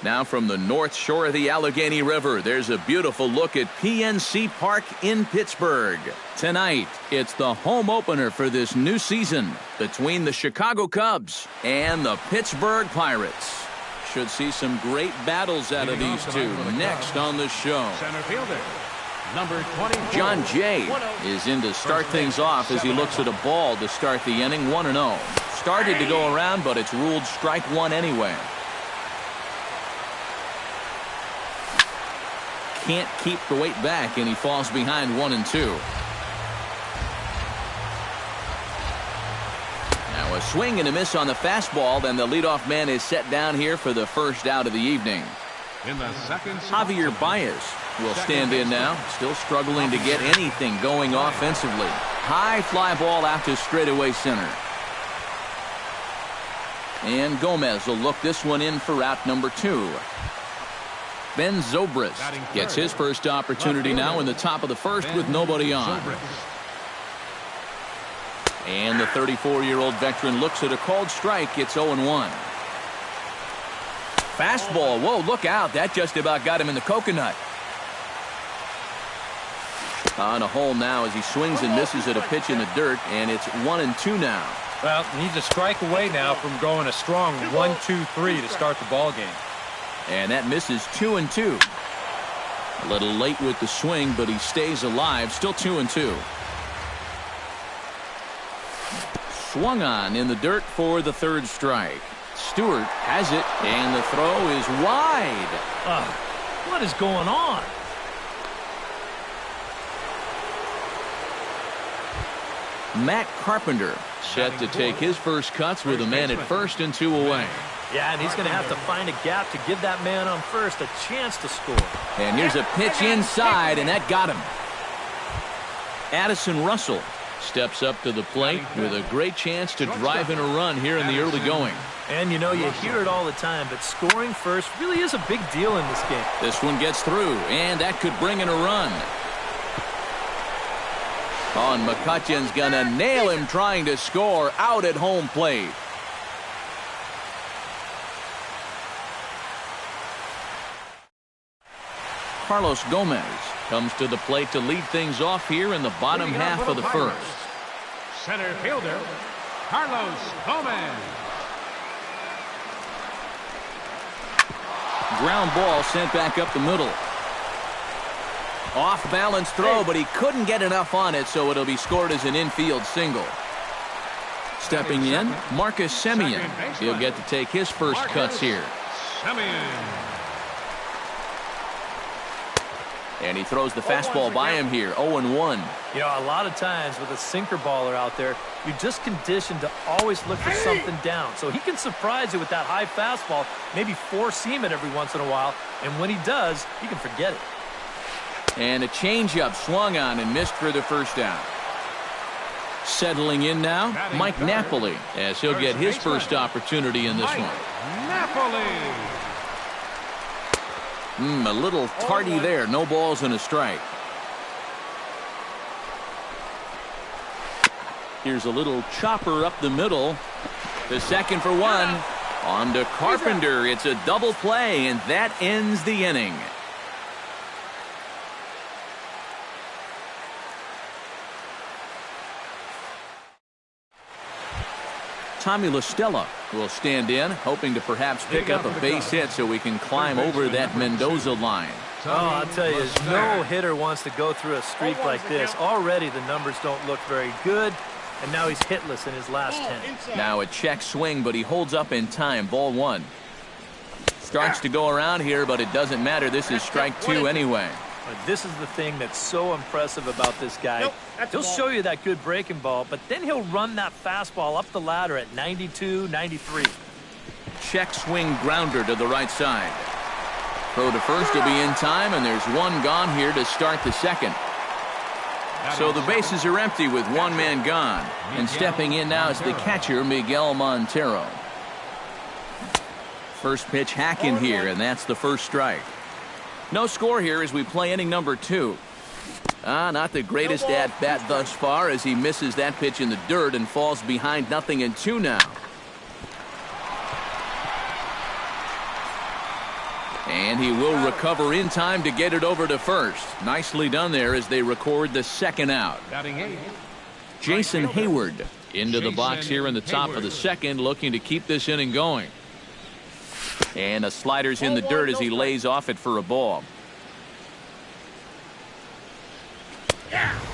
Now from the north shore of the Allegheny River, there's a beautiful look at PNC Park in Pittsburgh. Tonight, it's the home opener for this new season between the Chicago Cubs and the Pittsburgh Pirates. Should see some great battles out of these two next on the show. Center fielder, number 24. John Jay is in to start things off as he looks at a ball to start the inning 1-0. Started to go around, but it's ruled strike one anyway. Can't keep the weight back, and he falls behind 1-2. Now a swing and a miss on the fastball, then the leadoff man is set down here for the first out of the evening. In the second, Javier Baez will stand in now, still struggling to get anything going offensively. High fly ball out to straightaway center. And Gomez will look this one in for out number 2. Ben Zobrist gets his first opportunity now in the top of the first with nobody on. And the 34-year-old veteran looks at a called strike. It's 0-1. Fastball. Whoa, look out. That just about got him in the coconut. On a hole now as he swings and misses at a pitch in the dirt, and it's 1-2 now. Well, he needs a strike away now from going a strong 1-2-3 to start the ball game. And that misses 2-2. A little late with the swing, but he stays alive. Still 2-2. Swung on in the dirt for the third strike. Stewart has it, and the throw is wide. What is going on? Matt Carpenter set to take his first cuts with a man at first and 2 away. Yeah, and he's going to have to find a gap to give that man on first a chance to score. And here's a pitch inside, and that got him. Addison Russell steps up to the plate with a great chance to drive in a run here in the early going. And, you know, you hear it all the time, but scoring first really is a big deal in this game. This one gets through, and that could bring in a run. Oh, and McCutcheon's going to nail him trying to score out at home plate. Carlos Gomez comes to the plate to lead things off here in the bottom half of the first. Center fielder, Carlos Gomez. Ground ball sent back up the middle. Off balance throw, but he couldn't get enough on it, so it'll be scored as an infield single. Stepping in, Marcus Semien. He'll get to take his first cuts here. And he throws the fastball by him here, 0-1. You know, a lot of times with a sinker baller out there, you're just conditioned to always look for something down. So he can surprise you with that high fastball, maybe four-seam it every once in a while, and when he does, you can forget it. And a changeup swung on and missed for the first down. Settling in now, Mike Napoli, as he'll get his first opportunity in this one. Napoli. A little tardy there. No balls and a strike. Here's a little chopper up the middle. The second for one. On to Carpenter. It's a double play, and that ends the inning. Tommy La Stella will stand in, hoping to perhaps pick up a base hit so we can climb over that Mendoza line. Oh, I'll tell you, no hitter wants to go through a streak like this. Already the numbers don't look very good, and now he's hitless in his last 10. Now a check swing, but he holds up in time. Ball one. Starts to go around here, but it doesn't matter. This is strike two anyway. But this is the thing that's so impressive about this guy. He'll show you that good breaking ball, but then he'll run that fastball up the ladder at 92, 93. Check swing grounder to the right side. Throw to first will be in time, and there's one gone here to start the second. So the bases are empty with one man gone. And stepping in now is the catcher, Miguel Montero. First pitch hacking here, and that's the first strike. No score here as we play inning number two. Not the greatest at-bat thus far as he misses that pitch in the dirt and falls behind 0-2 now. And he will recover in time to get it over to first. Nicely done there as they record the second out. Batting 8th. Jason Hayward into the box here in the top of the second, looking to keep this inning going. And a slider's in the dirt as he lays off it for a ball.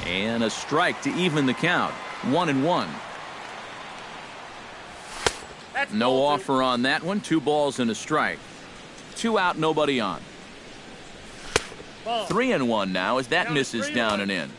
And a strike to even the count. 1-1. No offer on that one. 2 balls and a strike. 2 out, nobody on. 3-1 now as that misses down and in.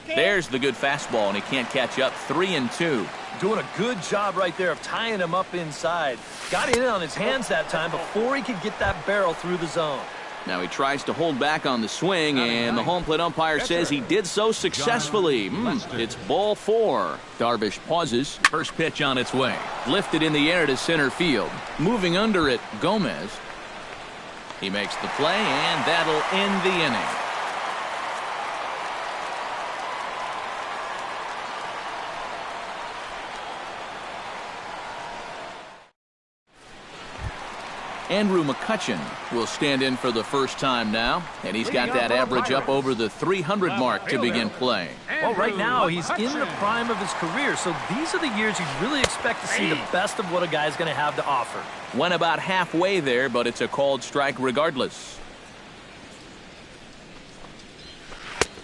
There's the good fastball, and he can't catch up. 3-2. Doing a good job right there of tying him up inside. Got in on his hands that time before he could get that barrel through the zone. Now he tries to hold back on the swing, and the home plate umpire says he did so successfully. It's ball 4. Darvish pauses. First pitch on its way. Lifted in the air to center field. Moving under it, Gomez. He makes the play, and that'll end the inning. Andrew McCutchen will stand in for the first time now, and he's got that average up over the 300 mark to begin play. Well, right now he's in the prime of his career, so these are the years you really expect to see the best of what a guy's going to have to offer. Went about halfway there, but it's a called strike regardless.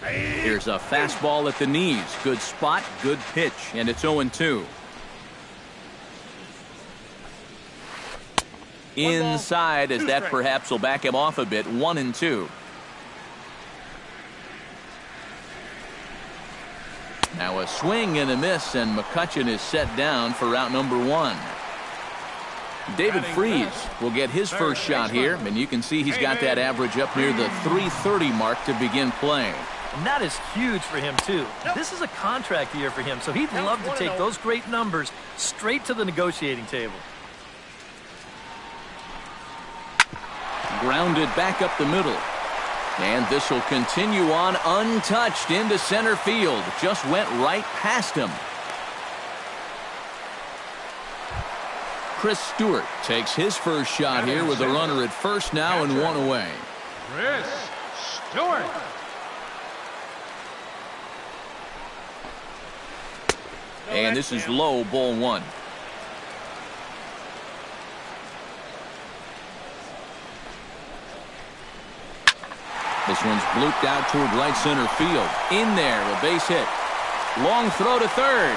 Here's a fastball at the knees. Good spot, good pitch, and it's 0-2. Inside, as that perhaps will back him off a bit. 1-2. Now a swing and a miss, and McCutchen is set down for out number 1. David Freese will get his first shot here, and you can see he's got that average up near the 330 mark to begin playing. And that is huge for him, too. This is a contract year for him, so he'd love to take those great numbers straight to the negotiating table. Grounded back up the middle. And this will continue on untouched into center field. Just went right past him. Chris Stewart takes his first shot here with a runner at first now and 1 away. Chris Stewart. And this is low, ball 1. This one's blooped out toward right center field. In there, a base hit. Long throw to third.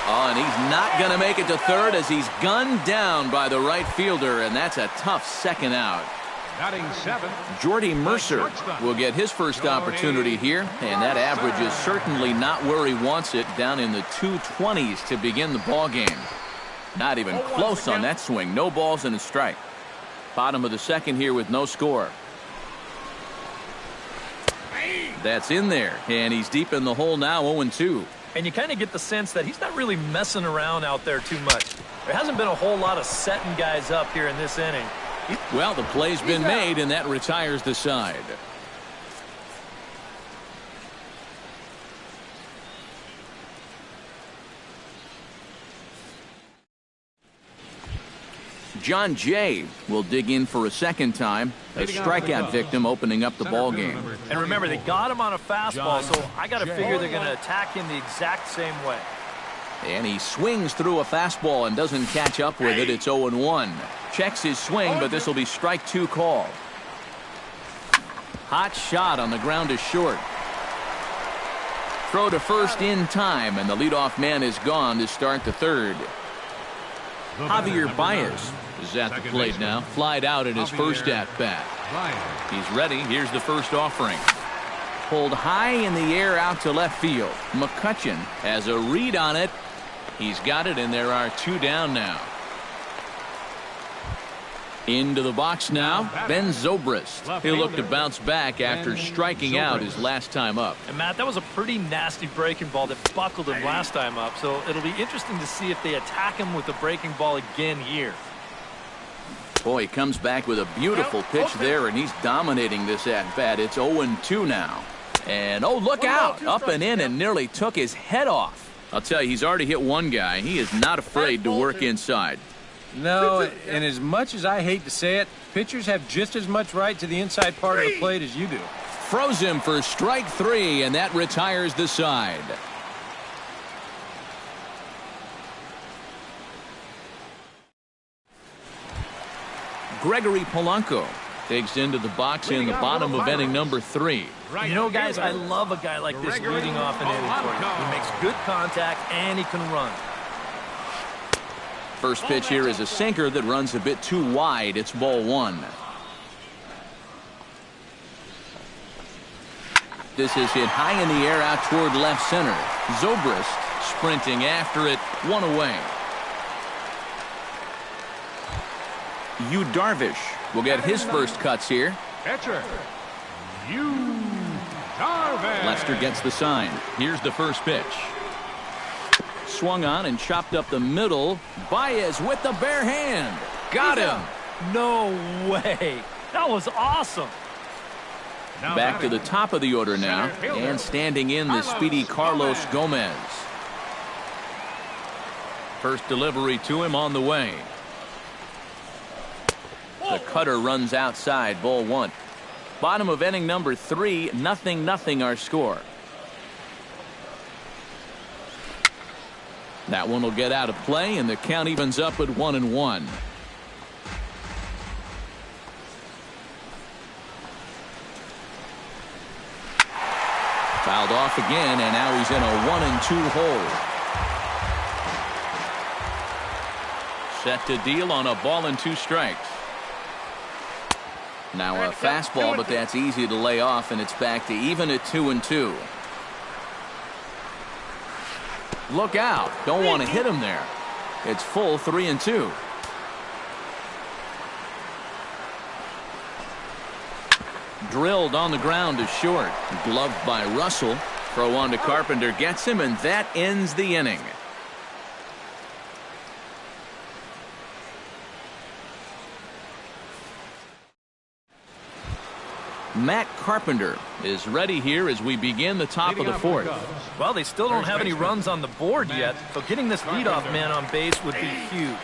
Oh, and he's not going to make it to third as he's gunned down by the right fielder, and that's a tough second out. Batting 7th. Jordy Mercer will get his first opportunity here, and that average is certainly not where he wants it, down in the 220s to begin the ball game. Not even close on that swing. No balls and a strike. Bottom of the second here with no score. That's in there, and he's deep in the hole now, 0-2. And you kind of get the sense that he's not really messing around out there too much. There hasn't been a whole lot of setting guys up here in this inning. Well, the play's been made, and that retires the side. John Jay will dig in for a second time. A strikeout victim opening up the ball game. And remember, they got him on a fastball, so I got to figure they're going to attack him the exact same way. And he swings through a fastball and doesn't catch up with it. It's 0-1. Checks his swing, but this will be strike 2 call. Hot shot on the ground is short. Throw to first in time, and the leadoff man is gone to start the third. Javier Baez is at the plate now. Flied out in his first at-bat. He's ready. Here's the first offering. Pulled high in the air out to left field. McCutchen has a read on it. He's got it, and there are 2 down now. Into the box now, Ben Zobrist. He'll look to bounce back after striking out his last time up. And Matt, that was a pretty nasty breaking ball that buckled him last time up, so it'll be interesting to see if they attack him with the breaking ball again here. Boy, he comes back with a beautiful pitch there, and he's dominating this at-bat. It's 0-2 now. And, oh, look out! Up and in and nearly took his head off. I'll tell you, he's already hit one guy. He is not afraid to work inside. No, and as much as I hate to say it, pitchers have just as much right to the inside part of the plate as you do. Froze him for strike 3, and that retires the side. Gregory Polanco takes into the box in the bottom of inning number 3. You know, guys, I love a guy like this leading off an inning for you. He makes good contact, and he can run. First pitch here is a sinker that runs a bit too wide. It's ball 1. This is hit high in the air out toward left center. Zobrist sprinting after it, 1 away. Yu Darvish will get his first cuts here. Pitcher, Yu Darvish. Lester gets the sign. Here's the first pitch. Swung on and chopped up the middle. Baez with the bare hand. Got him. No way. That was awesome. Back to the top of the order now. And standing in the speedy Carlos Gomez. First delivery to him on the way. The cutter runs outside, ball 1. Bottom of inning number 3, 0-0 our score. That one will get out of play, and the count evens up at 1-1. Fouled off again, and now he's in a 1-2 hole. Set to deal on a ball and 2 strikes. Now a fastball, but that's easy to lay off, and it's back to even at 2-2. Look out. Don't want to hit him there. It's full 3-2. Drilled on the ground to short. Gloved by Russell. Throw on to Carpenter gets him, and that ends the inning. Matt Carpenter is ready here as we begin the top of the 4th. Well, they still don't have any runs on the board yet, so getting this leadoff man on base would be huge.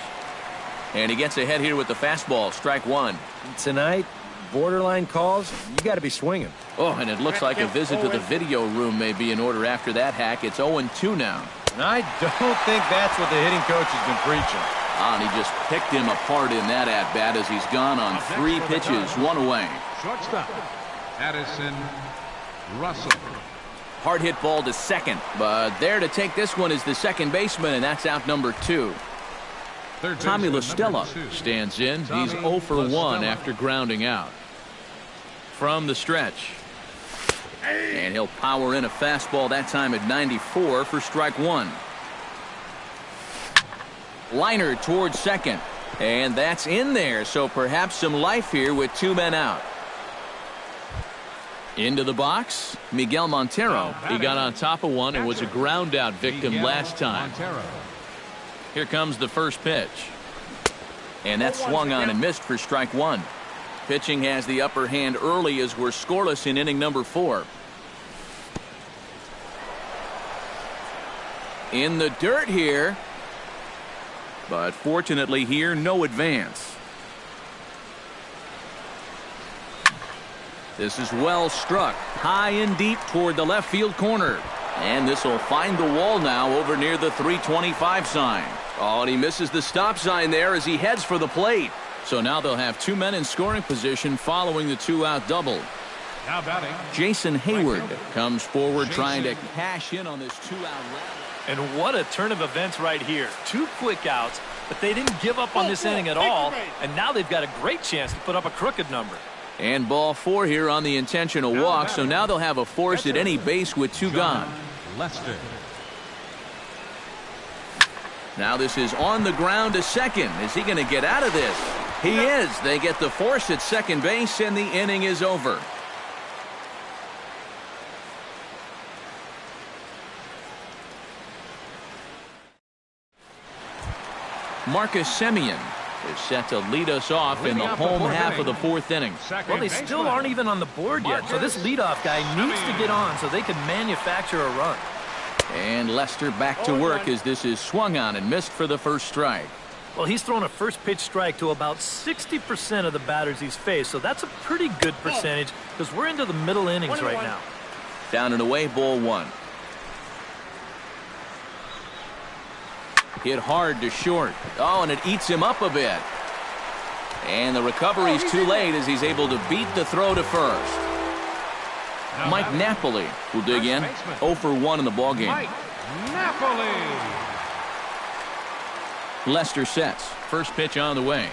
And he gets ahead here with the fastball, strike 1. Tonight, borderline calls, you got to be swinging. Oh, and it looks like a visit to the video room may be in order after that hack. It's 0-2 now. And I don't think that's what the hitting coach has been preaching. And he just picked him apart in that at-bat as he's gone on 3 pitches, 1 away. Shortstop, Addison Russell. Hard hit ball to second, but there to take this one is the second baseman, and that's out number 2. Tommy La Stella stands in. He's 0 for 1 after grounding out. From the stretch. And he'll power in a fastball that time at 94 for strike 1. Liner towards second. And that's in there, so perhaps some life here with 2 men out. Into the box, Miguel Montero. He got on top of one and was a ground out victim last time. Here comes the first pitch. And that swung on and missed for strike 1. Pitching has the upper hand early as we're scoreless in inning number 4. In the dirt here. But fortunately here, no advance. This is well struck. High and deep toward the left field corner. And this will find the wall now over near the 325 sign. Oh, and he misses the stop sign there as he heads for the plate. So now they'll have 2 men in scoring position following the 2-out double. Now batting, Jason Hayward comes forward trying to cash in on this 2-out rally. And what a turn of events right here. 2 quick outs, but they didn't give up on this inning at all. And now they've got a great chance to put up a crooked number. And ball 4 here on the intentional walk. So now they'll have a force at any base with 2 gone. Lester. Now this is on the ground to second. Is he going to get out of this? He is. They get the force at second base, and the inning is over. Marcus Semien is set to lead us off in the home half of the 4th inning. Well, they still aren't even on the board yet, so this leadoff guy needs to get on so they can manufacture a run. And Lester back to work as this is swung on and missed for the first strike. Well, he's thrown a first pitch strike to about 60% of the batters he's faced, so that's a pretty good percentage because we're into the middle innings right now. Down and away, ball one. Hit hard to short. Oh, and it eats him up a bit. And the recovery's too late as he's able to beat the throw to first. Mike Napoli will dig in. 0 for 1 in the ballgame. Mike Napoli. Lester sets. First pitch on the way.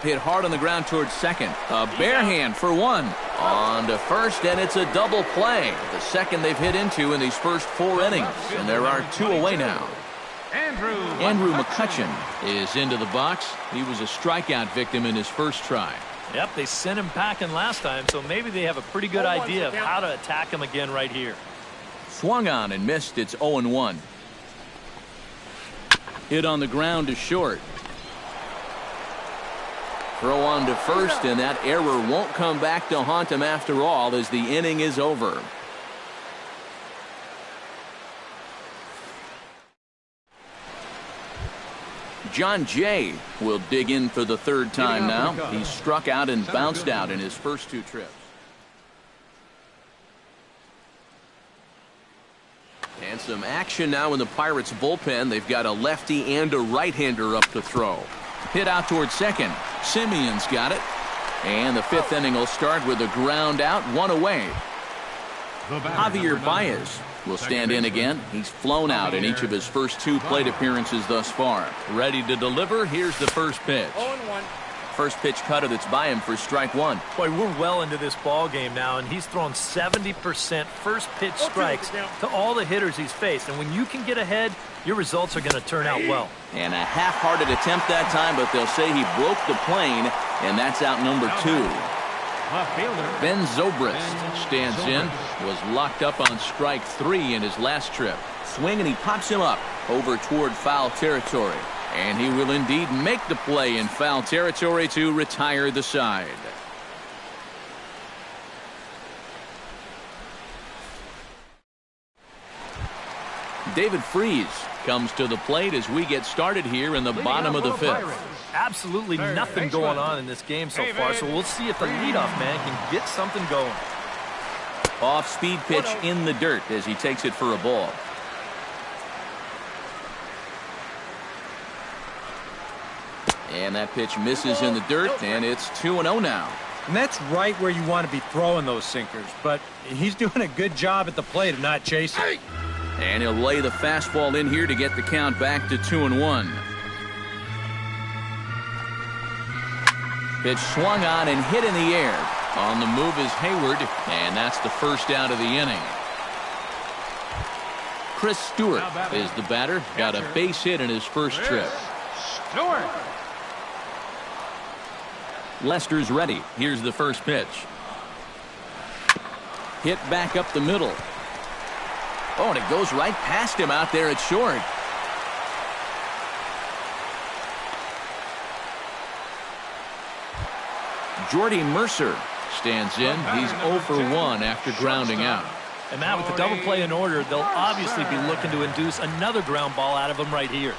Hit hard on the ground towards second. A bare hand for one. On to first, and it's a double play. The second they've hit into in these first 4 innings. And there are 2 away now. Andrew McCutcheon is into the box. He was a strikeout victim in his first try. Yep, they sent him packing last time, so maybe they have a pretty good idea of how to attack him again right here. Swung on and missed. It's 0-1. Hit on the ground to short. Throw on to first, and that error won't come back to haunt him after all as the inning is over. John Jay will dig in for the 3rd time now. He's struck out and bounced out in his first 2 trips. And some action now in the Pirates bullpen. They've got a lefty and a right-hander up to throw. Hit out towards second. Simeon's got it. And the 5th inning will start with a ground out, 1 away. Javier Baez will stand in again. He's flown out in each of his first 2 plate appearances thus far. Ready to deliver. Here's the first pitch. 0-1. First pitch cutter that's by him for strike 1. Boy, we're well into this ball game now, and he's thrown 70% first pitch strikes to all the hitters he's faced. And when you can get ahead, your results are going to turn out well. And a half-hearted attempt that time, but they'll say he broke the plane, and that's out number 2. Ben Zobrist stands in, was locked up on strike 3 in his last trip. Swing, and he pops him up over toward foul territory. And he will indeed make the play in foul territory to retire the side. David Freese comes to the plate as we get started here in the bottom of the 5th. Absolutely nothing going on in this game so far, so we'll see if the leadoff man can get something going. Off-speed pitch in the dirt as he takes it for a ball. And that pitch misses in the dirt, and it's 2-0 now. And that's right where you want to be throwing those sinkers, but he's doing a good job at the plate of not chasing. And he'll lay the fastball in here to get the count back to 2-1. Pitch swung on and hit in the air. On the move is Hayward, and that's the first out of the inning. Chris Stewart is the batter. Got a base hit in his first trip. Stewart. Lester's ready. Here's the first pitch. Hit back up the middle. Oh, and it goes right past him out there at short. Jordy Mercer stands in. He's 0 for 1 after grounding out. And Matt, with the double play in order, they'll obviously be looking to induce another ground ball out of him right here.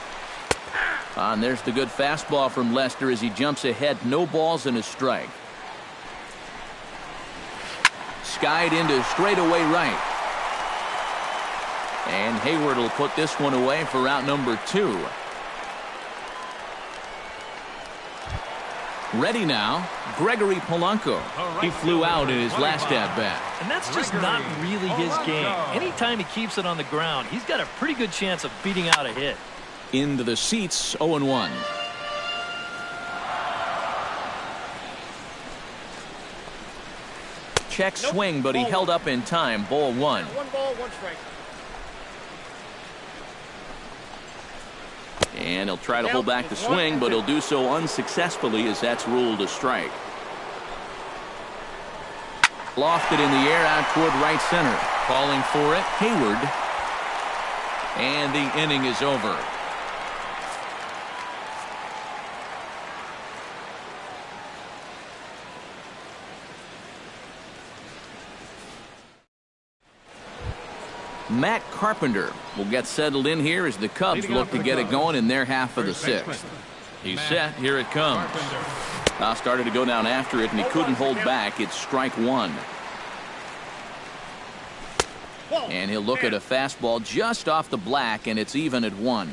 And there's the good fastball from Lester as he jumps ahead. No balls and a strike. Skied into straightaway right. And Hayward will put this one away for out number 2. Ready now, Gregory Polanco. He flew out in his last at-bat. And that's just not really his game. Anytime he keeps it on the ground, he's got a pretty good chance of beating out a hit. Into the seats, 0-1. Check swing, but he held up in time. Ball 1. 1 ball, 1 strike. And he'll try to hold back the swing, but he'll do so unsuccessfully as that's ruled a strike. Lofted in the air out toward right center. Calling for it, Hayward. And the inning is over. Matt Carpenter will get settled in here as the Cubs look to get it going in their half of the 6th. He's set. Here it comes. Now started to go down after it, and he couldn't hold back. It's strike one. And he'll look at a fastball just off the black, and it's even at one.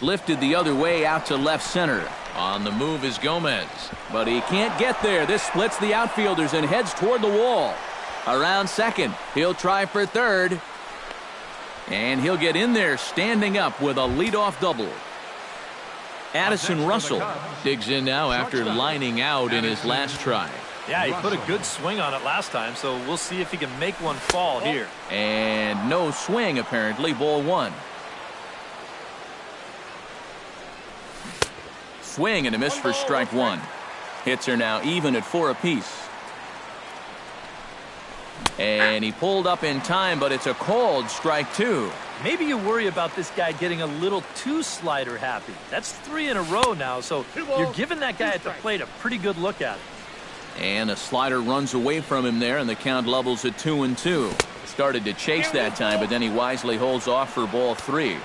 Lifted the other way out to left center. On the move is Gomez, but he can't get there. This splits the outfielders and heads toward the wall. Around second, he'll try for third. And he'll get in there standing up with a leadoff double. Addison Russell digs in now after lining out in his last try. Yeah, he put a good swing on it last time, so we'll see if he can make one fall here. And no swing, apparently. Ball one. Swing and a miss for strike one. Hits are now even at 4 apiece. And he pulled up in time, but it's a called strike two. Maybe you worry about this guy getting a little too slider happy. That's 3 in a row now, so you're giving that guy at the plate a pretty good look at it. And a slider runs away from him there, and the count levels at 2-2. Started to chase that time, but then he wisely holds off for ball 3.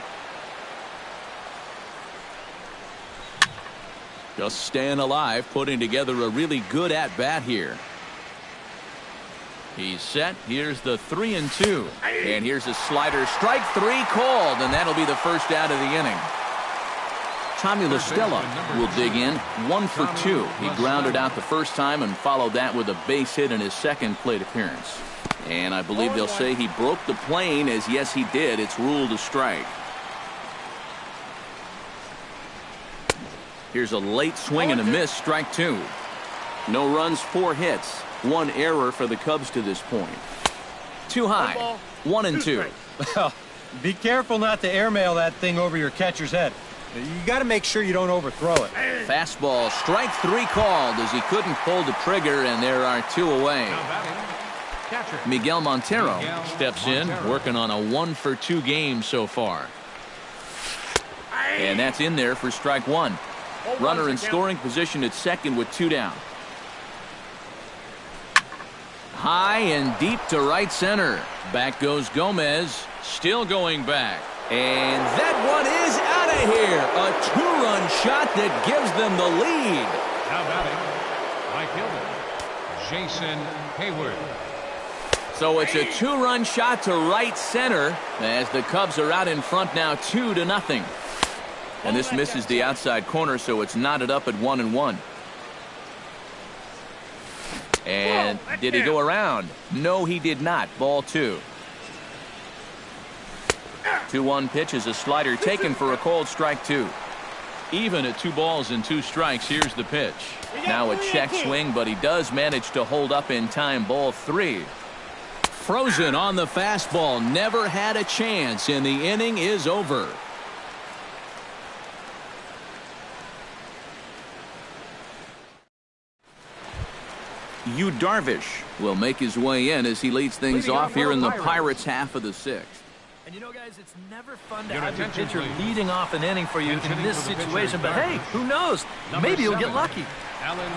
Just staying alive, putting together a really good at-bat here. He's set. Here's the 3-2. And here's a slider. Strike 3 called, and that'll be the first out of the inning. Tommy La Stella will dig in. 1 for 2. He grounded out the first time and followed that with a base hit in his second plate appearance. And I believe they'll say he broke the plane, as yes he did. It's ruled a strike. Here's a late swing and a miss. Strike 2. No runs, 4 hits. 1 error for the Cubs to this point. Too high. 1-2. Well, be careful not to airmail that thing over your catcher's head. You got to make sure you don't overthrow it. Fastball. Strike 3 called as he couldn't pull the trigger, and there are 2 away. Miguel Montero steps in, working on a 1 for 2 game so far. And that's in there for strike 1. Runner in scoring position at second with 2 down. High and deep to right center. Back goes Gomez. Still going back. And that one is out of here. A 2-run shot that gives them the lead. Now batting, right fielder, Jason Hayward. So it's a 2-run shot to right center as the Cubs are out in front now 2-0. And this misses the outside corner, so it's knotted up at 1-1. And did he go around? No, he did not. Ball 2. 2-1 pitch is a slider taken for a called strike 2. Even at 2 balls and 2 strikes, here's the pitch. Now a check swing, but he does manage to hold up in time. Ball 3. Frozen on the fastball. Never had a chance, and the inning is over. Yu Darvish will make his way in as he leads things off here in the Pirates' half of the 6th. And you know, guys, it's never fun to have your pitcher leading off an inning for you in this situation. But hey, who knows? Maybe you'll get lucky. Allen.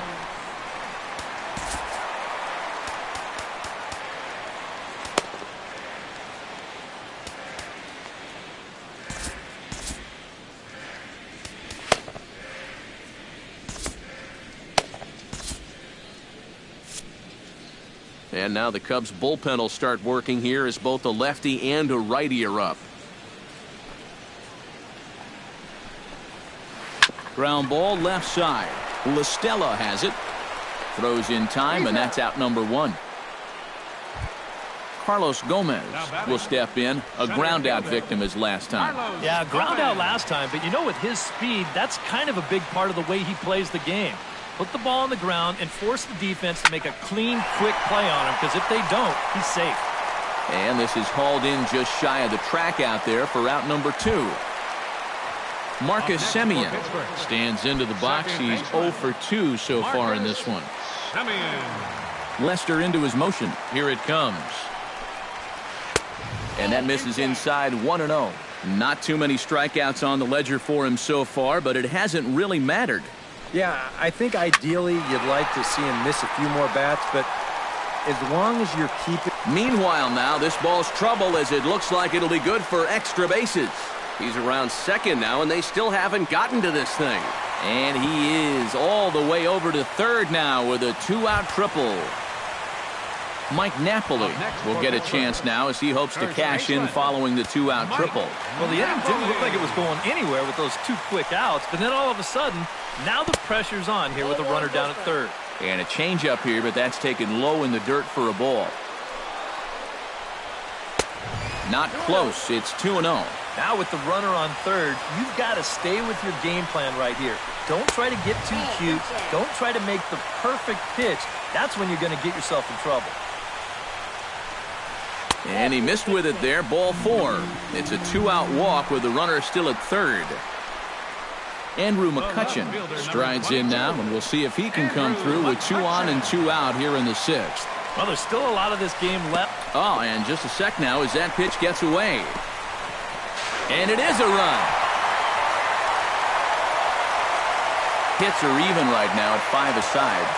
And now the Cubs bullpen will start working here as both a lefty and a righty are up. Ground ball left side. La Stella has it. Throws in time, and that's out number 1. Carlos Gomez will step in. A ground out victim as last time. Yeah, ground out last time, but you know, with his speed, that's kind of a big part of the way he plays the game. Put the ball on the ground and force the defense to make a clean, quick play on him, because if they don't, he's safe. And this is hauled in just shy of the track out there for out number 2. Marcus Semien stands into the box. He's 0 for 2 so far in this one. Lester into his motion. Here it comes. And that misses inside 1-0. Not too many strikeouts on the ledger for him so far, but it hasn't really mattered. Yeah, I think ideally you'd like to see him miss a few more bats, but as long as you're keeping... Meanwhile now, this ball's trouble as it looks like it'll be good for extra bases. He's around second now, and they still haven't gotten to this thing. And he is all the way over to third now with a 2-out triple. Mike Napoli will get a chance now as he hopes to cash in following the 2-out triple. Well, the inning didn't look like it was going anywhere with those 2 quick outs, but then all of a sudden, now the pressure's on here with a runner down at third. And a changeup here, but that's taken low in the dirt for a ball. Not close. It's 2-0. Now with the runner on third, you've got to stay with your game plan right here. Don't try to get too cute. Don't try to make the perfect pitch. That's when you're going to get yourself in trouble. And he missed with it there. Ball 4. It's a 2-out walk with the runner still at third. Andrew McCutchen strides in now, and we'll see if he can come through with 2 on and 2 out here in the 6th. Well, there's still a lot of this game left. Oh, and just a sec now as that pitch gets away. And it is a run. Hits are even right now at 5 aside.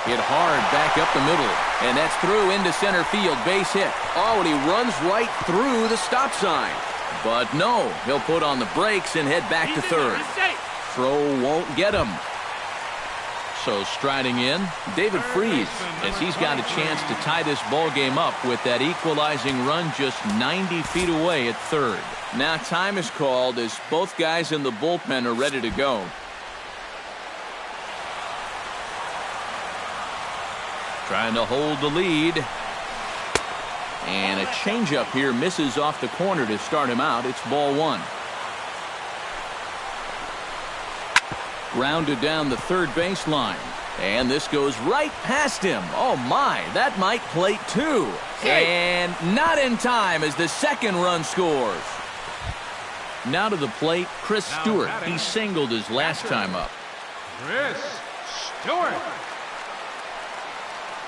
Hit hard back up the middle. And that's through into center field. Base hit. Oh, and he runs right through the stop sign. But no, he'll put on the brakes and head back to third. Throw won't get him. So striding in, David Freese, as he's got a chance to tie this ball game up with that equalizing run just 90 feet away at third. Now time is called as both guys in the bullpen are ready to go. Trying to hold the lead. And a changeup here misses off the corner to start him out. It's ball 1. Grounded down the third baseline. And this goes right past him. Oh my, that might plate 2. And not in time as the second run scores. Now to the plate, Chris Stewart. He singled his last time up. Chris Stewart.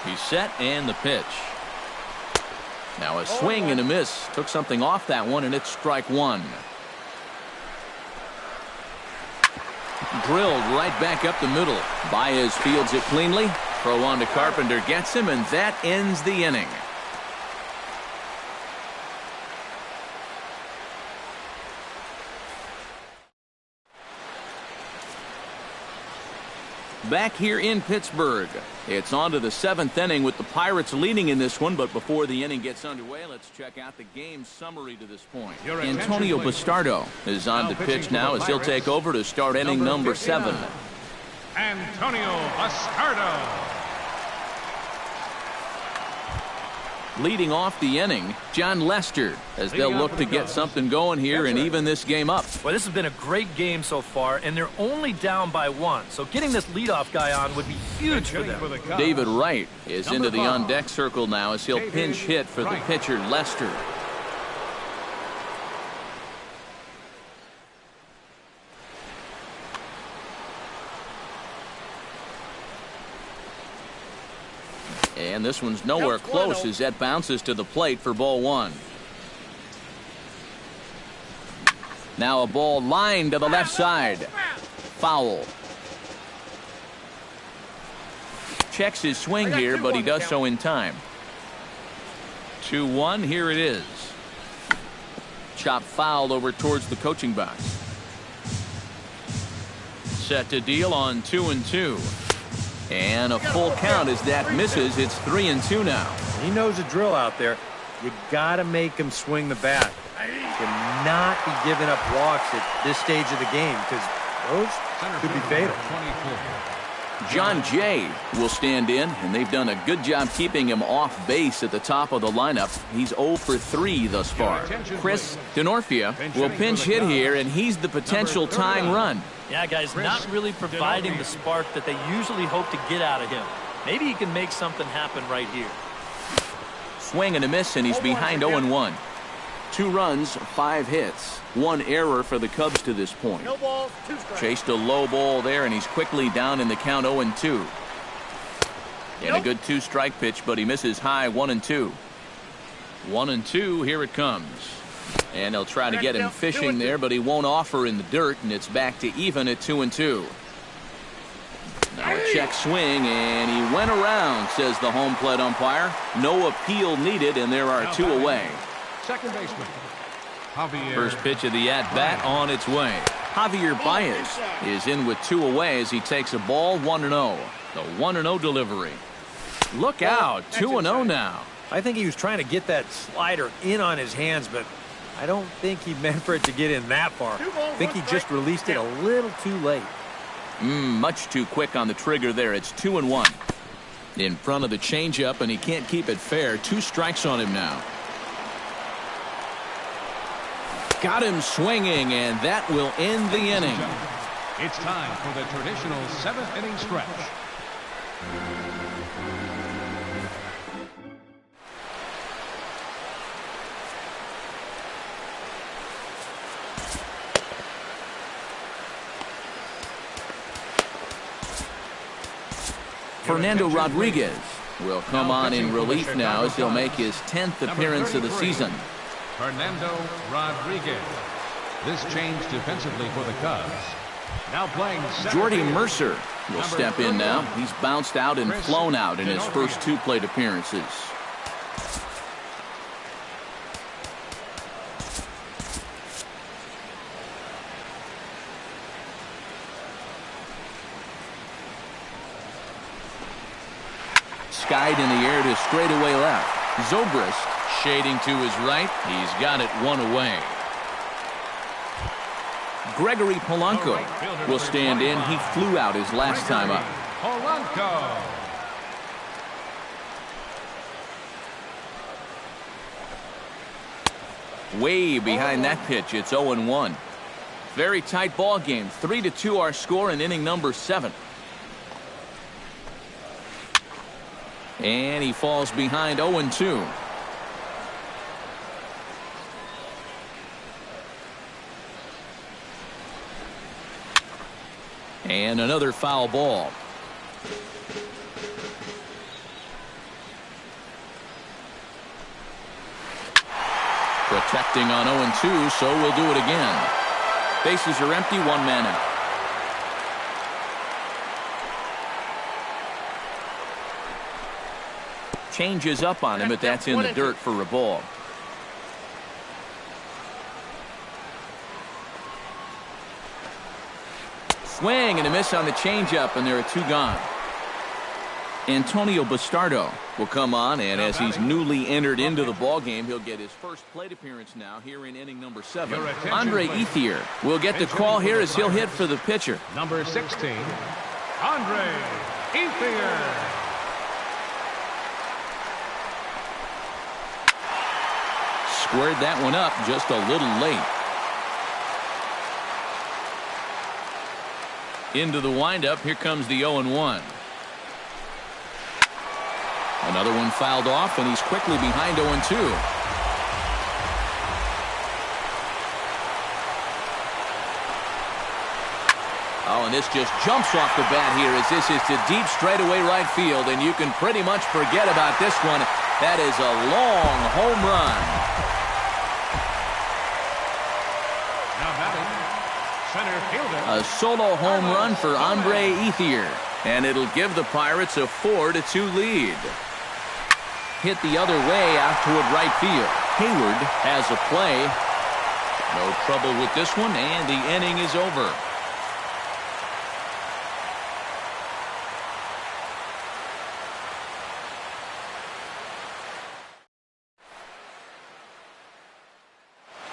He's set and the pitch. Now a swing and a miss. Took something off that one, and it's strike 1. Drilled right back up the middle. Baez fields it cleanly. Throw on to Carpenter gets him, and that ends the inning. Back here in Pittsburgh, it's on to the 7th inning with the Pirates leading in this one. But before the inning gets underway, let's check out the game summary to this point. Antonio Bastardo is on the pitch now as he'll take over to start inning number 7. Antonio Bastardo. Leading off the inning, John Lester, as they'll look to get something going here and even this game up. Well, this has been a great game so far, and they're only down by 1. So getting this leadoff guy on would be huge for them. David Wright is into the on-deck circle now as he'll pinch hit for the pitcher, Lester. And this one's nowhere close as that bounces to the plate for ball 1. Now a ball lined to the left side. Foul. Checks his swing here, but he does so in time. 2-1, here it is. Chop fouled over towards the coaching box. Set to deal on 2-2. And a full count as that misses. It's 3-2 now. He knows a drill out there. You got to make him swing the bat. Cannot be giving up walks at this stage of the game because those could be fatal. John Jay will stand in, and they've done a good job keeping him off base at the top of the lineup. He's 0 for 3 thus far. Chris Denorfia will pinch hit here, and he's the potential tying run. Yeah, guys, not really providing the spark that they usually hope to get out of him. Maybe he can make something happen right here. Swing and a miss, and he's behind 0-1. 2 runs, 5 hits. 1 error for the Cubs to this point. No balls, 2 strikes. Chased a low ball there, and he's quickly down in the count 0-2. And a good 2-strike pitch, but he misses high 1-2. 1-2, here it comes. And they'll try to get him fishing there, but he won't offer in the dirt, and it's back to even at 2-2. Now a check swing, and he went around, says the home plate umpire. No appeal needed, and there are two away. Second baseman, Javier. First pitch of the at-bat on its way. Javier Baez is in with two away as he takes a ball 1-0. The 1-0 delivery. Look out, 2-0 now. I think he was trying to get that slider in on his hands, but I don't think he meant for it to get in that far. I think he just released it a little too late. Much too quick on the trigger there. It's 2-1. In front of the changeup, and he can't keep it fair. 2 strikes on him now. Got him swinging, and that will end the inning. It's time for the traditional 7th inning stretch. Fernando Rodriguez will come on in relief now as he'll make his 10th appearance of the season. Fernando Rodriguez. This change defensively for the Cubs. Now playing Jordy Mercer will step in now. He's bounced out and flown out in his first 2 plate appearances. Skied in the air to straightaway left. Zobrist shading to his right. He's got it 1 away. Gregory Polanco will stand in. He flew out his last time up. Polanco. Way behind that pitch. It's 0-1. Very tight ball game. 3-2 our score in inning number 7. And he falls behind 0-2. And another foul ball. Protecting on 0-2, so we'll do it again. Bases are empty, 1 man out. Changes up on him, but that's in the dirt for a ball. Swing and a miss on the changeup, and there are 2 gone. Antonio Bastardo will come on, and as he's newly entered into the ballgame, he'll get his first plate appearance now here in inning number 7. Andre Ethier will get the call here as he'll hit for the pitcher. Number 16, Andre Ethier. Squared that one up just a little late. Into the windup. Here comes the 0-1. Another one fouled off, and he's quickly behind 0-2. Oh, and this just jumps off the bat here as this is to deep straightaway right field, and you can pretty much forget about this one. That is a long home run. A solo home run for Andre Ethier, and it'll give the Pirates a 4-2 lead. Hit the other way out toward right field. Hayward has a play. No trouble with this one, and the inning is over.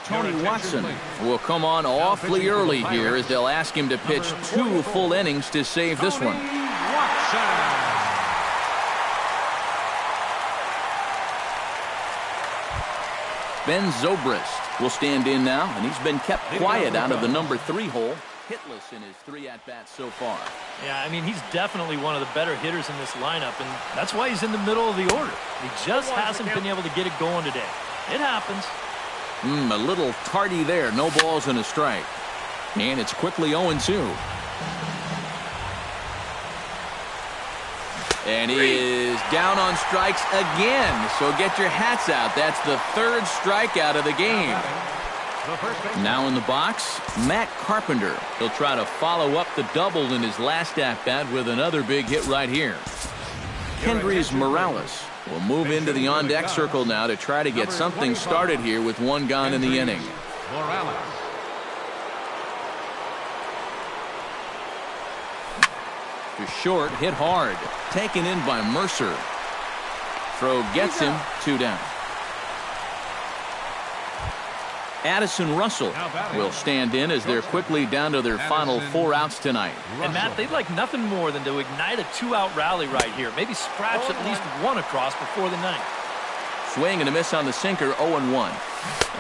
Tony Watson will come on awfully early here as they'll ask him to pitch 2 full innings to save this one. Ben Zobrist will stand in now, and he's been kept quiet out of the number 3 hole. Hitless in his 3 at-bats so far. Yeah, I mean, he's definitely one of the better hitters in this lineup, and that's why he's in the middle of the order. He just hasn't been able to get it going today. It happens. A little tardy there. No balls and a strike. And it's quickly 0-2. And he is down on strikes again. So get your hats out. That's the 3rd strikeout of the game. Now in the box, Matt Carpenter. He'll try to follow up the double in his last at-bat with another big hit right here. Kendrys Morales will move into the on-deck circle now to try to get something started here with one gone in the inning. Morales. To short, hit hard. Taken in by Mercer. Throw gets him, 2 down. Addison Russell will stand in as they're quickly down to their final 4 outs tonight. And Matt, they'd like nothing more than to ignite a 2-out rally right here. Maybe scratch at least one across before the ninth. Swing and a miss on the sinker, 0-1.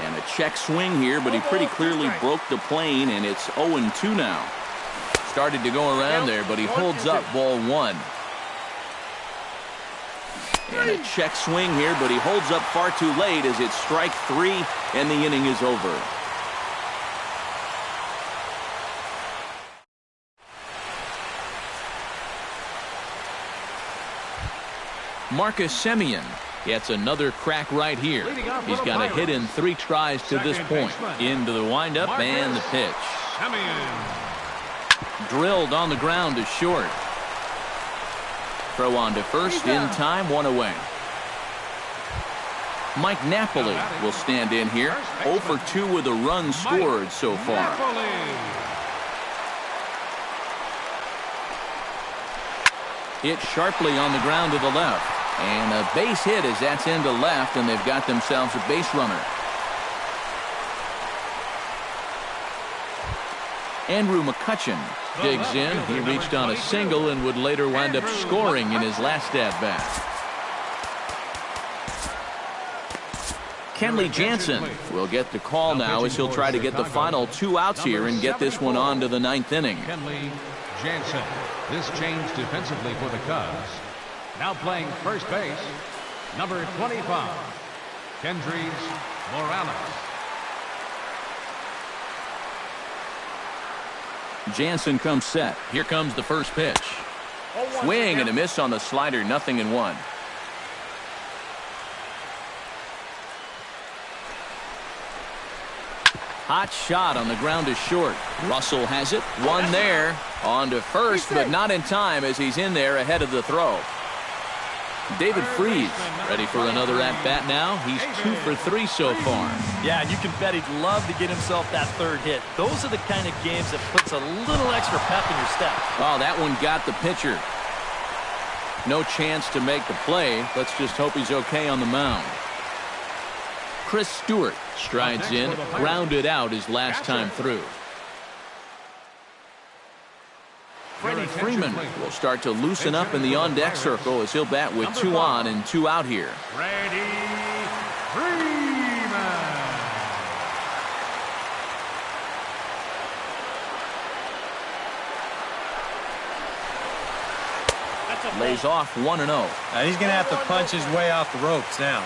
And a check swing here, but he pretty clearly broke the plane, and it's 0-2 now. Started to go around there, but he holds up ball 1. And a check swing here, but he holds up far too late as it's strike 3, and the inning is over. Marcus Semien gets another crack right here. He's got a hit in 3 tries to this point. Into the windup and the pitch. Drilled on the ground to short. Throw on to first in time, 1 away. Mike Napoli will stand in here. 0 for 2 with a run scored so far. Hit sharply on the ground to the left. And a base hit as that's into left, and they've got themselves a base runner. Andrew McCutchen digs in. He reached on a single and would later wind up scoring in his last at-bat. Kenley Jansen will get the call now as he'll try to get the final 2 outs here and get this one on to the 9th inning. Kenley Jansen. This change defensively for the Cubs. Now playing first base, number 25, Kendrys Morales. Jansen comes set. Here comes the first pitch. Swing and a miss on the slider, 0-1. Hot shot on the ground is short. Russell has it. One there. On to first, but not in time as he's in there ahead of the throw. David Freese ready for another at-bat now. He's 2 for 3 so far. Yeah, and you can bet he'd love to get himself that 3rd hit. Those are the kind of games that puts a little extra pep in your step. Oh, that one got the pitcher. No chance to make the play. Let's just hope he's okay on the mound. Chris Stewart strides in, grounded out his last time through. Freddie Freeman will start to loosen up in the on-deck circle as he'll bat with 2 on and 2 out here. Freddie Freeman. Lays off 1-0. Now he's going to have to punch his way off the ropes now.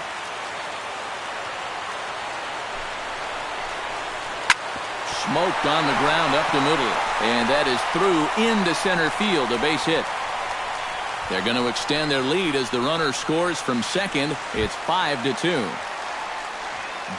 Smoked on the ground up the middle, and that is through into center field, a base hit. They're going to extend their lead as the runner scores from second. It's 5-2.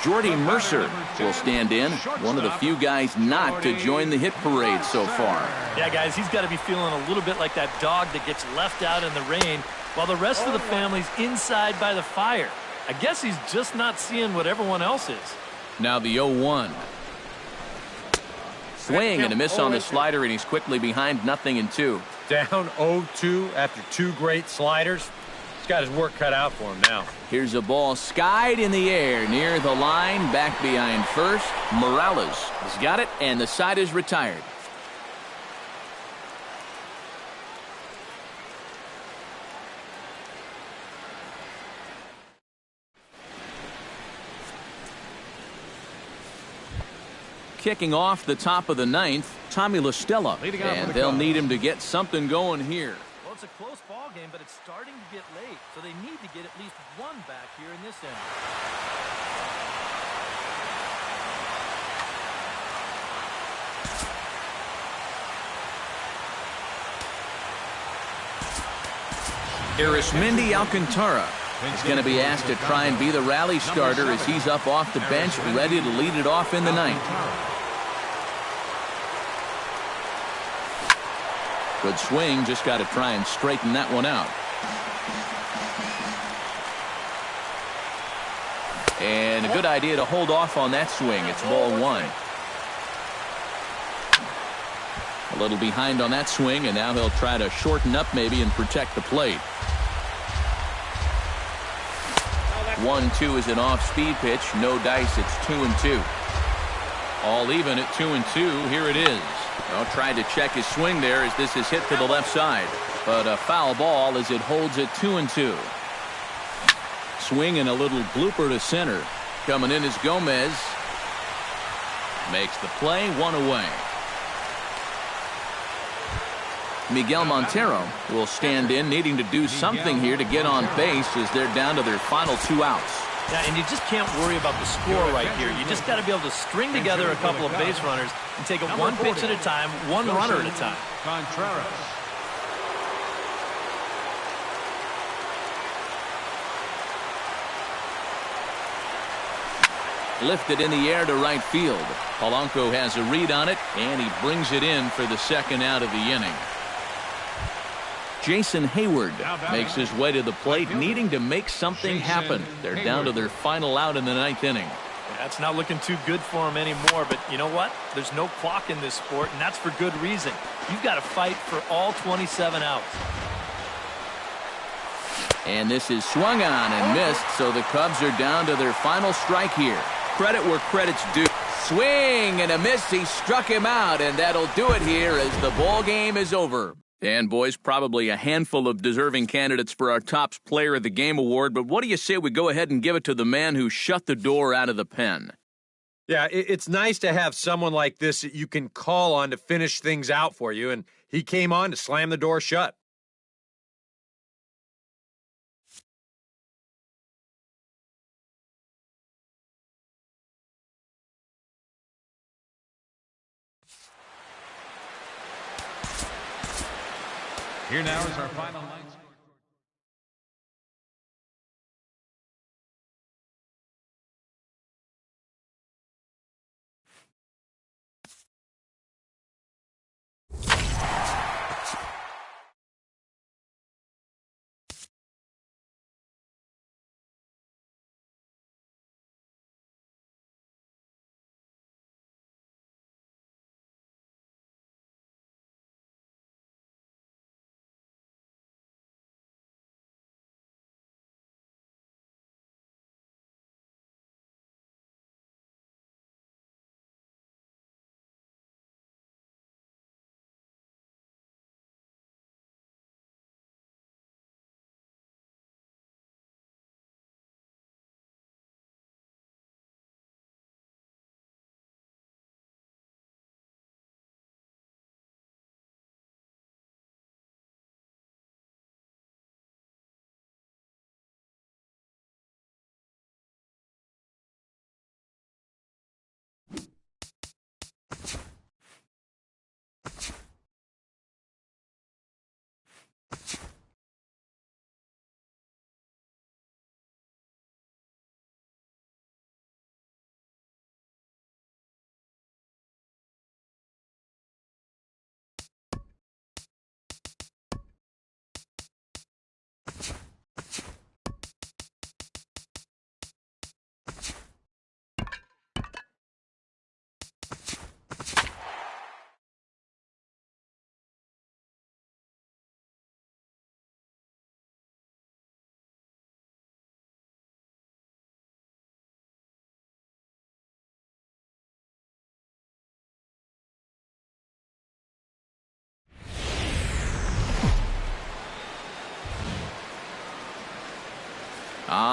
Jordy Mercer will stand in, one of the few guys not to join the hit parade so far. Yeah, guys, he's got to be feeling a little bit like that dog that gets left out in the rain while the rest of the family's inside by the fire. I guess he's just not seeing what everyone else is. Now the 0-1. Swing and a miss on the slider, and he's quickly behind 0-2. Down 0-2 after 2 great sliders. He's got his work cut out for him now. Here's a ball skied in the air near the line, back behind first. Morales has got it, and the side is retired. Kicking off the top of the 9th, Tommy La Stella, and they'll need him to get something going here. Well, it's a close ball game, but it's starting to get late, so they need to get at least 1 back here in this inning. Arismendi Alcantara He's going to be asked to try and be the rally starter as he's up off the bench, ready to lead it off in the ninth. Good swing, just got to try and straighten that one out. And a good idea to hold off on that swing. It's ball one. A little behind on that swing, and now he'll try to shorten up maybe and protect the plate. 1-2 is an off-speed pitch. No dice. It's 2-2. All even at 2-2. Here it is. Well, tried to check his swing there as this is hit to the left side. But a foul ball as it holds at 2-2. Swing and a little blooper to center. Coming in is Gomez. Makes the play, one away. Miguel Montero will stand in, needing to do something here to get on base as they're down to their final 2 outs. Yeah, and you just can't worry about the score right here. You just got to be able to string together a couple of base runners and take it one pitch at a time, one runner at a time. Contreras. Lifted in the air to right field. Polanco has a read on it, and he brings it in for the second out of the inning. Jason Hayward makes his way to the plate, needing to make something happen. They're down to their final out in the 9th inning. Yeah, it's not looking too good for him anymore, but you know what? There's no clock in this sport, and that's for good reason. You've got to fight for all 27 outs. And this is swung on and missed, so the Cubs are down to their final strike here. Credit where credit's due. Swing and a miss. He struck him out, and that'll do it here as the ball game is over. And, boys, probably a handful of deserving candidates for our Top Player of the Game award, but what do you say we go ahead and give it to the man who shut the door out of the pen? Yeah, it's nice to have someone like this that you can call on to finish things out for you, and he came on to slam the door shut. Here now is our final line score.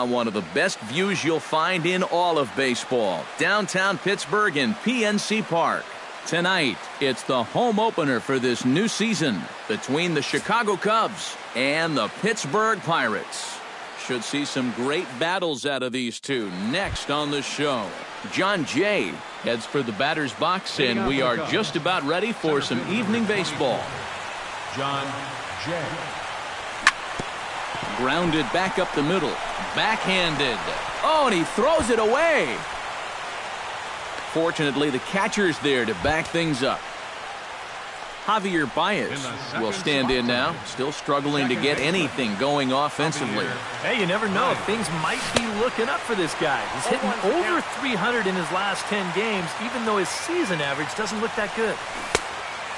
One of the best views you'll find in all of baseball. Downtown Pittsburgh in PNC Park. Tonight, it's the home opener for this new season between the Chicago Cubs and the Pittsburgh Pirates. Should see some great battles out of these two next on the show. John Jay heads for the batter's box, and we are just about ready for some evening baseball. John Jay. Grounded back up the middle. Backhanded. Oh, and he throws it away. Fortunately, the catcher's there to back things up. Javier Baez will stand in now, still struggling to get anything going offensively. Hey, you never know. Things might be looking up for this guy. He's hitting over 300 in his last 10 games, even though his season average doesn't look that good.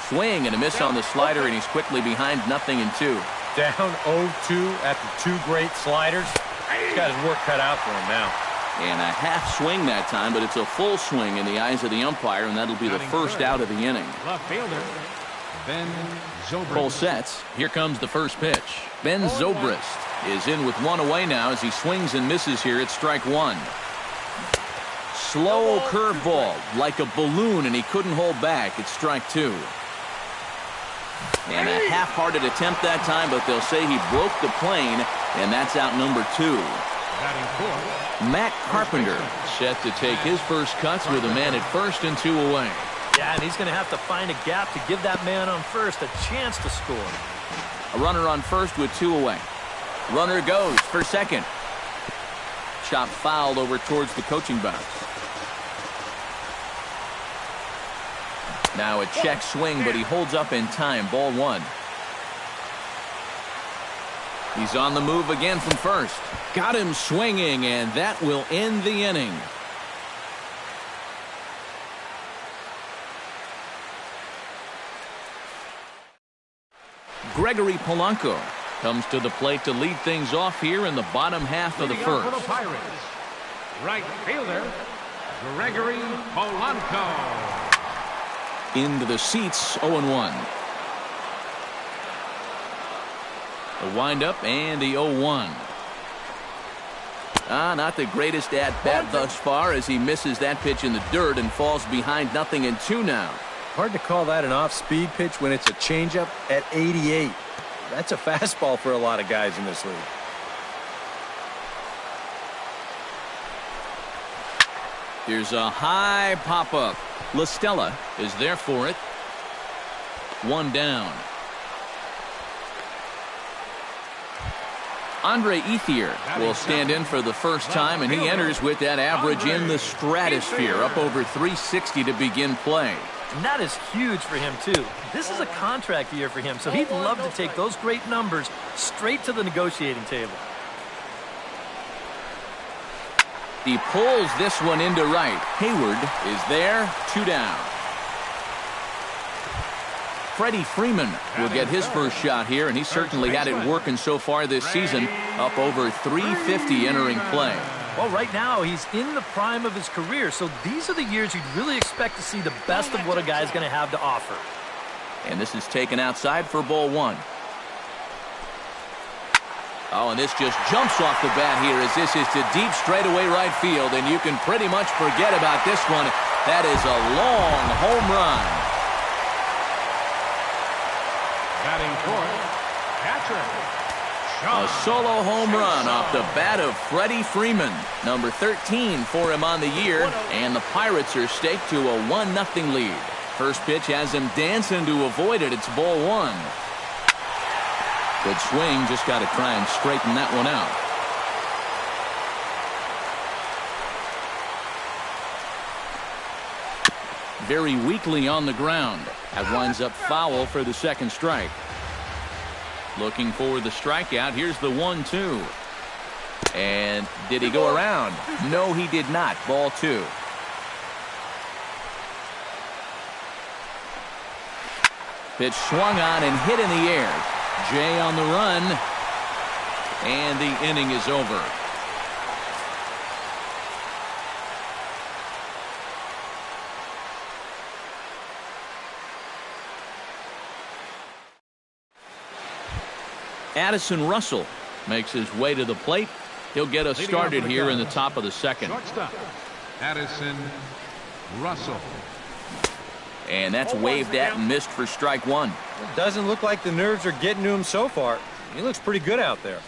Swing and a miss on the slider, and he's quickly behind 0-2. Down 0-2 after 2 great sliders. He's got his work cut out for him now. And a half swing that time, but it's a full swing in the eyes of the umpire, and that'll be the first out of the inning. Left fielder, Ben Zobrist. Full sets. Here comes the first pitch. Ben Zobrist is in with 1 away now as he swings and misses here at strike 1. Slow curveball, like a balloon, and he couldn't hold back. It's strike 2. And a half-hearted attempt that time, but they'll say he broke the plane, and that's out number 2. Matt Carpenter set to take his first cuts with a man at first and 2 away. Yeah, and he's going to have to find a gap to give that man on first a chance to score. A runner on first with 2 away. Runner goes for second. Chop fouled over towards the coaching box. Now a check swing, but he holds up in time. Ball 1. He's on the move again from first. Got him swinging, and that will end the inning. Gregory Polanco comes to the plate to lead things off here in the bottom half of the first. For the Pirates, right fielder, Gregory Polanco. Into the seats, 0-1. The windup and the 0-1. Not the greatest at-bat thus far as he misses that pitch in the dirt and falls behind 0-2 now. Hard to call that an off-speed pitch when it's a changeup at 88. That's a fastball for a lot of guys in this league. Here's a high pop-up. La Stella is there for it. 1 down. Andre Ethier will stand in for the first time, and he enters with that average in the stratosphere, up over 360 to begin play. And that is huge for him, too. This is a contract year for him, so he'd love to take those great numbers straight to the negotiating table. He pulls this one into right. Hayward is there, 2 down. Freddie Freeman will get his first shot here, and he certainly had it working so far this season, up over 350 entering play. Well, right now, he's in the prime of his career, so these are the years you'd really expect to see the best of what a guy's going to have to offer. And this is taken outside for ball 1. Oh, and this just jumps off the bat here as this is to deep straightaway right field, and you can pretty much forget about this one. That is a long home run. Batting fourth, catcher. A solo home run off the bat of Freddie Freeman. Number 13 for him on the year, and the Pirates are staked to a 1-0 lead. First pitch has him dancing to avoid it. It's ball 1. Good swing, just got to try and straighten that one out. Very weakly on the ground. That winds up foul for the second strike. Looking for the strikeout. Here's the 1-2. And did he go around? No, he did not. Ball 2. Pitch swung on and hit in the air. Jay on the run. And the inning is over. Addison Russell makes his way to the plate. He'll get us started here in the top of the second. Shortstop, Addison Russell. And that's waved at and missed for strike 1. It doesn't look like the nerves are getting to him so far. He looks pretty good out there.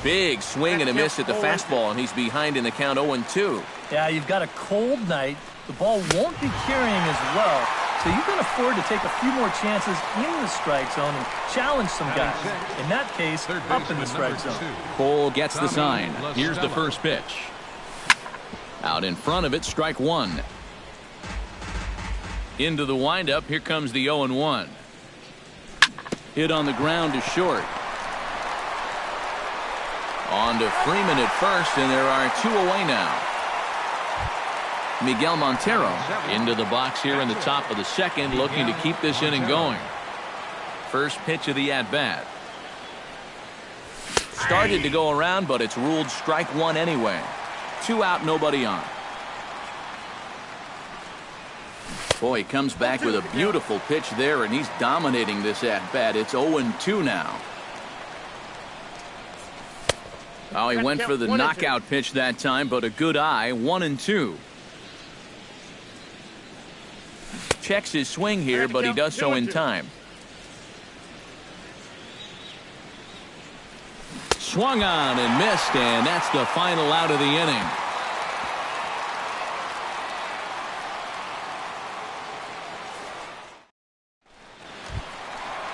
Big swing and a miss at the fastball, and he's behind in the count 0-2. Yeah, you've got a cold night. The ball won't be carrying as well, so So you can afford to take a few more chances in the strike zone and challenge some guys. In that case, up in the strike zone. Cole gets the sign. Here's the first pitch. Out in front of it, strike one. Into the windup, here comes the 0-1. Hit on the ground to short. On to Freeman at first, and there are two away now. Miguel Montero into the box here in the top of the second, looking to keep this inning going. First pitch of the at-bat. Started to go around, but it's ruled strike one anyway. 2 out, nobody on. Boy, he comes back with a beautiful pitch there, and he's dominating this at-bat. It's 0-2 now. Oh, he went for the knockout pitch that time, but a good eye. 1-2. Checks his swing here, but he does so in time. Swung on and missed, and that's the final out of the inning.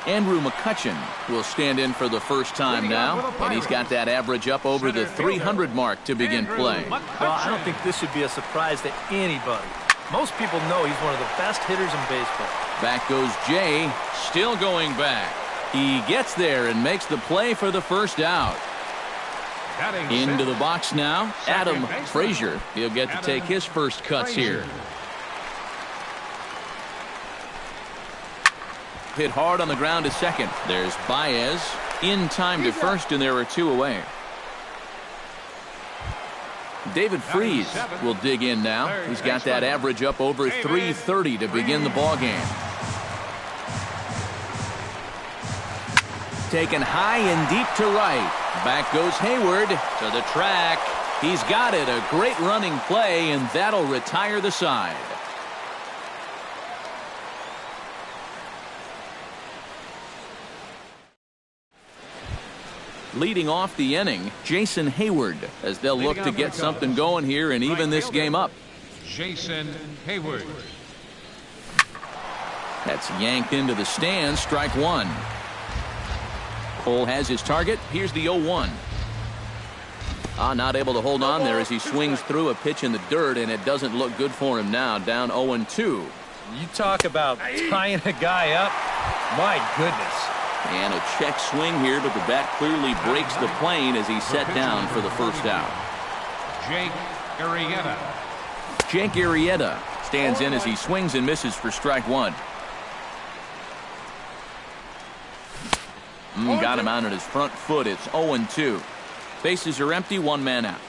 Andrew McCutchen will stand in for the first time now, and he's got that average up over the 300 mark to begin play. Well, I don't think this should be a surprise to anybody. Most people know he's one of the best hitters in baseball. Back goes Jay, still going back. He gets there and makes the play for the first out. Into the box now, Adam Frazier. He'll get to take his first cuts here. Hit hard on the ground to second. There's Baez in time to first, and there are two away. David Freese will dig in now. He's got that average up over 330 to begin the ball game. Taken high and deep to right. Back goes Hayward to the track. He's got it. A great running play, and that'll retire the side. Leading off the inning, Jason Hayward, as they'll look to get something going here and even this game up. Jason Hayward. That's yanked into the stands, strike one. Cole has his target. Here's the 0-1. Not able to hold on there as he swings through a pitch in the dirt, and it doesn't look good for him now. Down 0-2. You talk about tying a guy up. My goodness. And a check swing here, but the bat clearly breaks the plane as he's set down for the first out. Jake Arrieta. Jake Arrieta stands in as he swings and misses for strike one. Got him out on his front foot. It's 0-2. Bases are empty, one man out.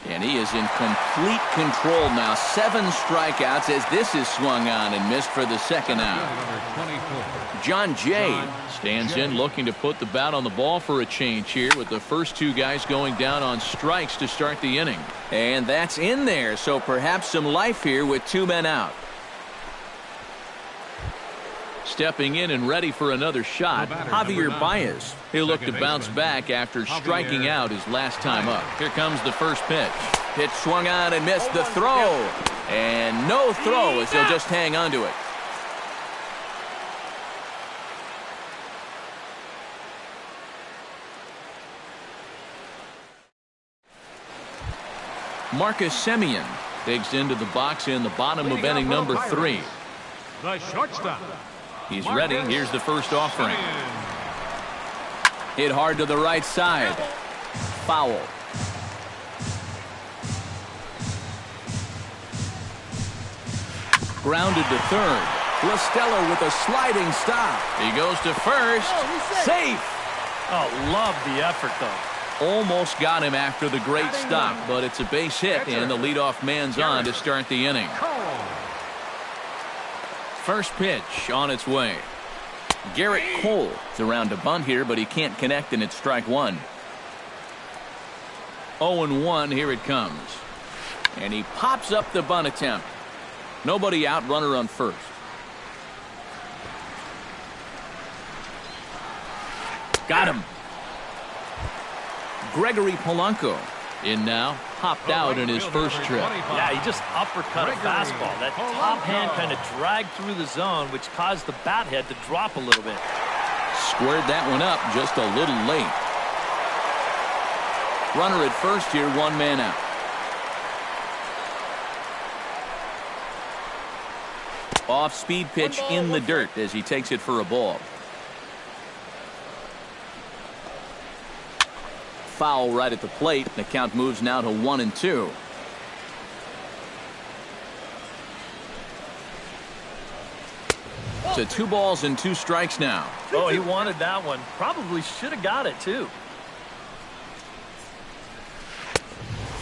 And he is in complete control now. 7 strikeouts as this is swung on and missed for the second out. John Jay stands in looking to put the bat on the ball for a change here with the first 2 guys going down on strikes to start the inning. And that's in there, so perhaps some life here with 2 men out. Stepping in and ready for another shot, Javier Baez. He'll look to bounce back after striking out his last time up. Here comes the first pitch. Pitch swung on and missed the throw. And no throw as he'll just hang on to it. Marcus Semien digs into the box in the bottom of inning number 3. The shortstop. He's ready. Here's the first offering. Hit hard to the right side. Foul. Grounded to third. LaStella with a sliding stop. He goes to first. Safe. Oh, love the effort, though. Almost got him after the great stop, but it's a base hit, and the leadoff man's on to start the inning. First pitch on its way. Garrett Cole is around to bunt here, but he can't connect, and it's strike one. 0-1, here it comes. And he pops up the bunt attempt. Nobody out, runner on first. Got him. Gregory Polanco In now, hopped out in his first trip. Yeah, he just uppercut a fastball. That top hand kind of dragged through the zone, which caused the bat head to drop a little bit. Squared that one up just a little late. Runner at first here, one man out. Off-speed pitch in the dirt as he takes it for a ball. Foul right at the plate. The count moves now to 1-2. So 2 balls and 2 strikes now. Oh, he wanted that one. Probably should have got it, too.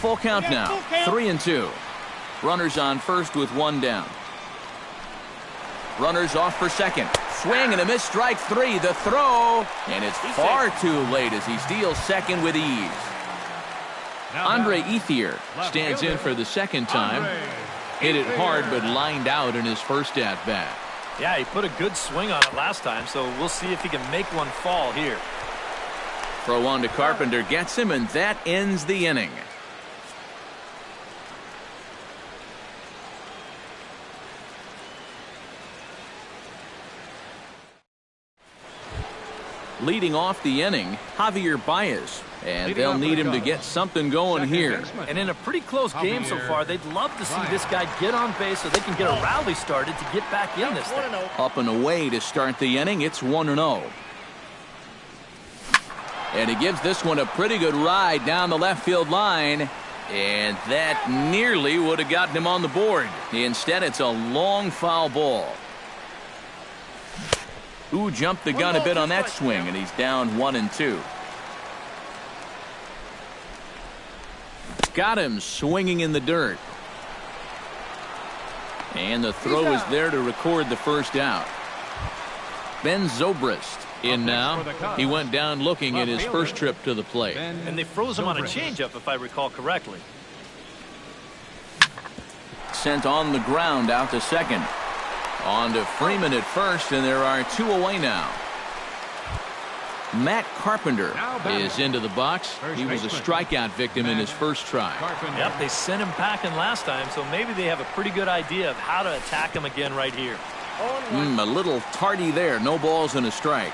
Full count now. 3-2. Runners on first with 1 down. Runners off for second. Swing and a miss, strike 3. The throw, and it's far too late as he steals second with ease. Andre Ethier stands in for the second time. Hit it hard, but lined out in his first at-bat. Yeah, he put a good swing on it last time, so we'll see if he can make one fall here. Throw on to Carpenter gets him, and that ends the inning. Leading off the inning, Javier Baez. And they'll need him to get something going here. And in a pretty close game so far, they'd love to see this guy get on base so they can get a rally started to get back in this thing. Up and away to start the inning, it's 1-0. And he gives this one a pretty good ride down the left field line. And that nearly would have gotten him on the board. Instead, it's a long foul ball. Ooh, jumped the gun a bit on that swing, and he's down 1-2. Got him swinging in the dirt. And the throw is there to record the first out. Ben Zobrist in now. He went down looking at his first trip to the plate. And they froze him on a changeup, if I recall correctly. Sent on the ground out to second. On to Freeman at first, and there are 2 away now. Matt Carpenter is into the box. He was a strikeout victim in his first try. Yep, they sent him packing last time, so maybe they have a pretty good idea of how to attack him again right here. A little tardy there. No balls and a strike.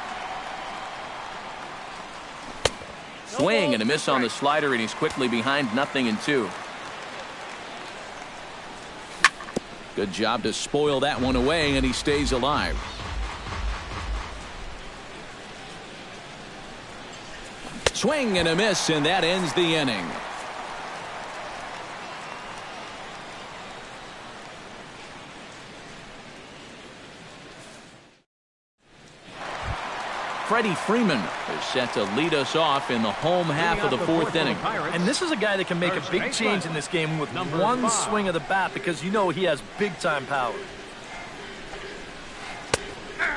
Swing and a miss on the slider, and he's quickly behind 0-2. Good job to spoil that one away, and he stays alive. Swing and a miss, and that ends the inning. Freddie Freeman is set to lead us off in the home half of the 4th inning. And this is a guy that can make a big change in this game with one swing of the bat, because you know he has big-time power.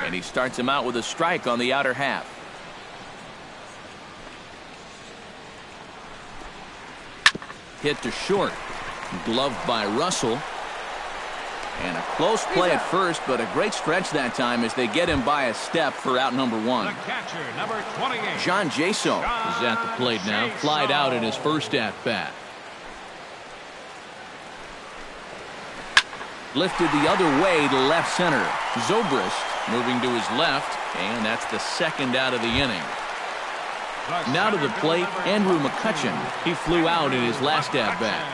And he starts him out with a strike on the outer half. Hit to short. Gloved by Russell. And a close play at first, but a great stretch that time as they get him by a step for out number 1. trentonjsj is at the plate now. Flied out in his first at-bat. Lifted the other way to left center. Zobrist moving to his left, and that's the second out of the inning. Now to the plate, Andrew McCutchen. He flew out in his last at-bat.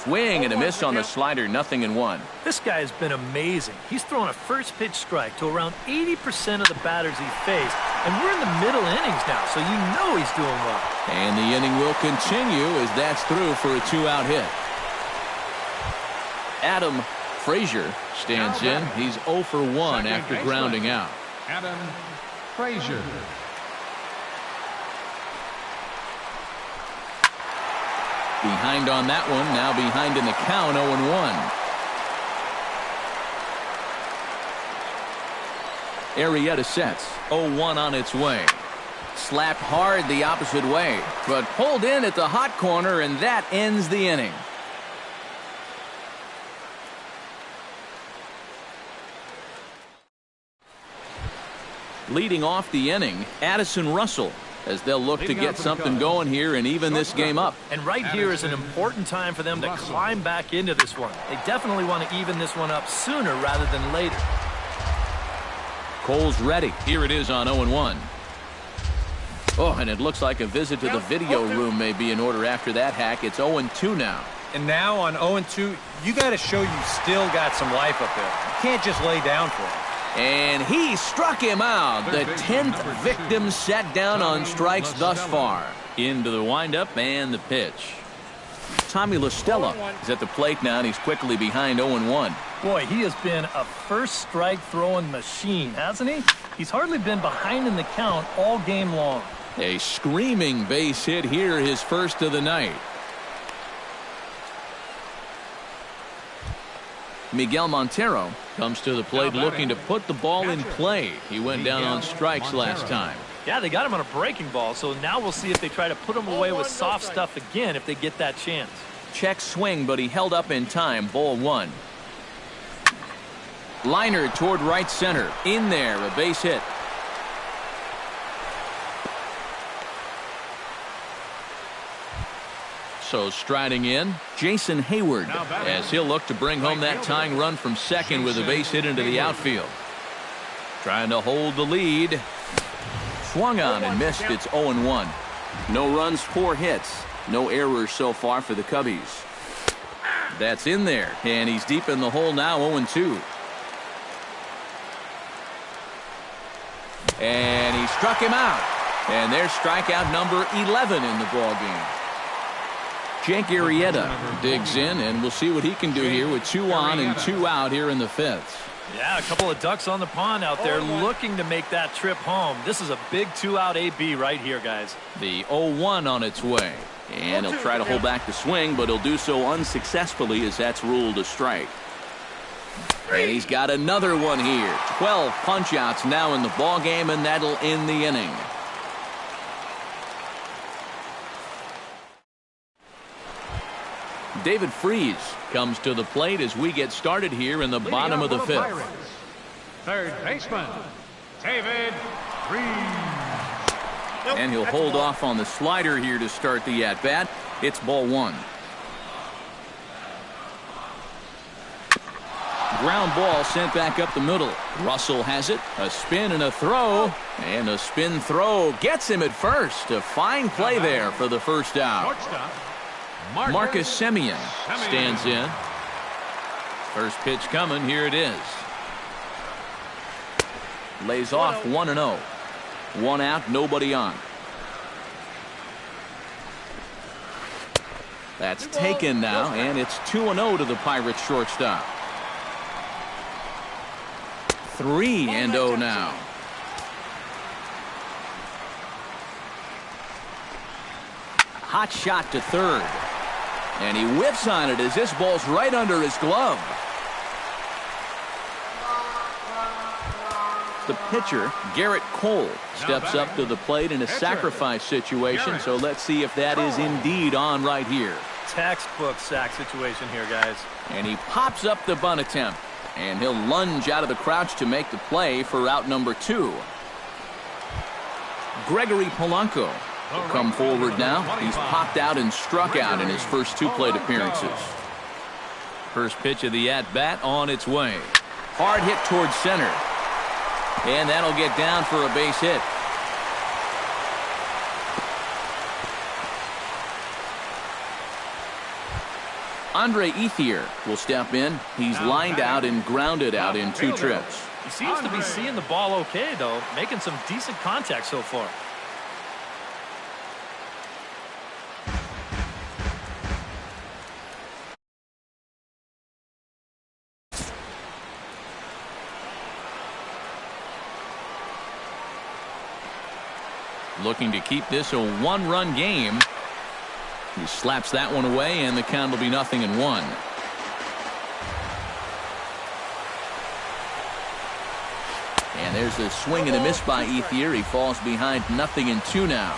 Swing and a miss on the slider, 0-1. This guy has been amazing. He's thrown a first pitch strike to around 80% of the batters he faced. And we're in the middle innings now, so you know he's doing well. And the inning will continue as that's through for a 2-out hit. Adam Frazier stands in. He's 0 for 1 after grounding out. Adam Frazier. Behind on that one, now behind in the count, 0-1. Arrieta sets, 0-1 on its way. Slapped hard the opposite way, but pulled in at the hot corner, and that ends the inning. Leading off the inning, Addison Russell, as they'll look to get something going here and even this game up. And right here is an important time for them to climb back into this one. They definitely want to even this one up sooner rather than later. Cole's ready. Here it is on 0-1. Oh, and it looks like a visit to the video room may be in order after that hack. It's 0-2 now. And now on 0-2, you got to show you still got some life up there. You can't just lay down for it. And he struck him out. The 10th victim set down on strikes thus far. Into the windup and the pitch. Tommy LaStella is at the plate now, and he's quickly behind 0-1. Boy, he has been a first strike throwing machine, hasn't he? He's hardly been behind in the count all game long. A screaming base hit here, his first of the night. Miguel Montero comes to the plate looking to put the ball in play. He went down on strikes last time. Yeah, they got him on a breaking ball, so now we'll see if they try to put him away with soft stuff again if they get that chance. Check swing, but he held up in time. Ball 1. Liner toward right center. In there, a base hit. So striding in, Jason Hayward, as he'll look to bring home that tying run from second with a base hit into the outfield. Trying to hold the lead. Swung on and missed. It's 0-1. No runs, 4 hits. No errors so far for the Cubbies. That's in there, and he's deep in the hole now, 0-2. And he struck him out. And there's strikeout number 11 in the ball game. Jake Arrieta digs in, and we'll see what he can do here with 2 on and 2 out here in the 5th. Yeah, a couple of ducks on the pond out there looking to make that trip home. This is a big 2-out AB right here, guys. The 0-1 on its way. And he'll try to hold back the swing, but he'll do so unsuccessfully as that's ruled a strike. And he's got another one here. 12 punch-outs now in the ball game, and that'll end the inning. David Freese comes to the plate as we get started here in the bottom of the 5th. Third baseman, David Freese. And he'll hold off on the slider here to start the at-bat. It's ball 1. Ground ball sent back up the middle. Russell has it. A spin and a throw. And a spin throw gets him at first. A fine play there for the first out. Marcus Semien stands in. First pitch coming. Here it is. Lays off 1-0. 1 out, nobody on. That's taken now, and it's 2-0 to the Pirates shortstop. 3-0 now. Hot shot to third. And he whips on it as this ball's right under his glove. The pitcher, Garrett Cole, steps up to the plate in a sacrifice situation, so let's see if that is indeed on right here. Textbook sack situation here, guys. And he pops up the bunt attempt, and he'll lunge out of the crouch to make the play for out number 2. Gregory Polanco will come forward now. He's popped out and struck out in his first 2 plate appearances. First pitch of the at-bat on its way. Hard hit towards center. And that'll get down for a base hit. Andre Ethier will step in. He's lined out and grounded out in 2 trips. He seems to be seeing the ball okay, though, making some decent contact so far. Looking to keep this a 1-run game. He slaps that one away, and the count will be 0-1. And there's a swing and a miss by Ethier. He falls behind 0-2 now.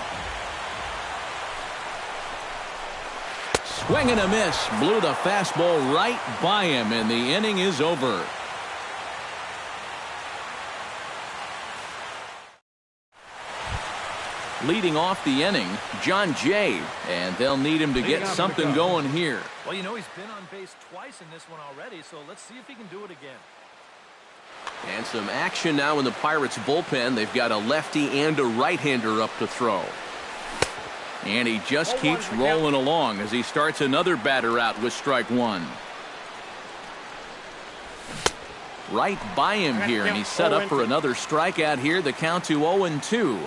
Swing and a miss. Blew the fastball right by him, and the inning is over. Leading off the inning, John Jay, and they'll need him to get something going here. Well, you know, he's been on base twice in this one already, so let's see if he can do it again. And some action now in the Pirates bullpen. They've got a lefty and a right-hander up to throw. And he just keeps rolling along as he starts another batter out with strike one. Right by him here, and he's set up for another strikeout here. The count to 0-2.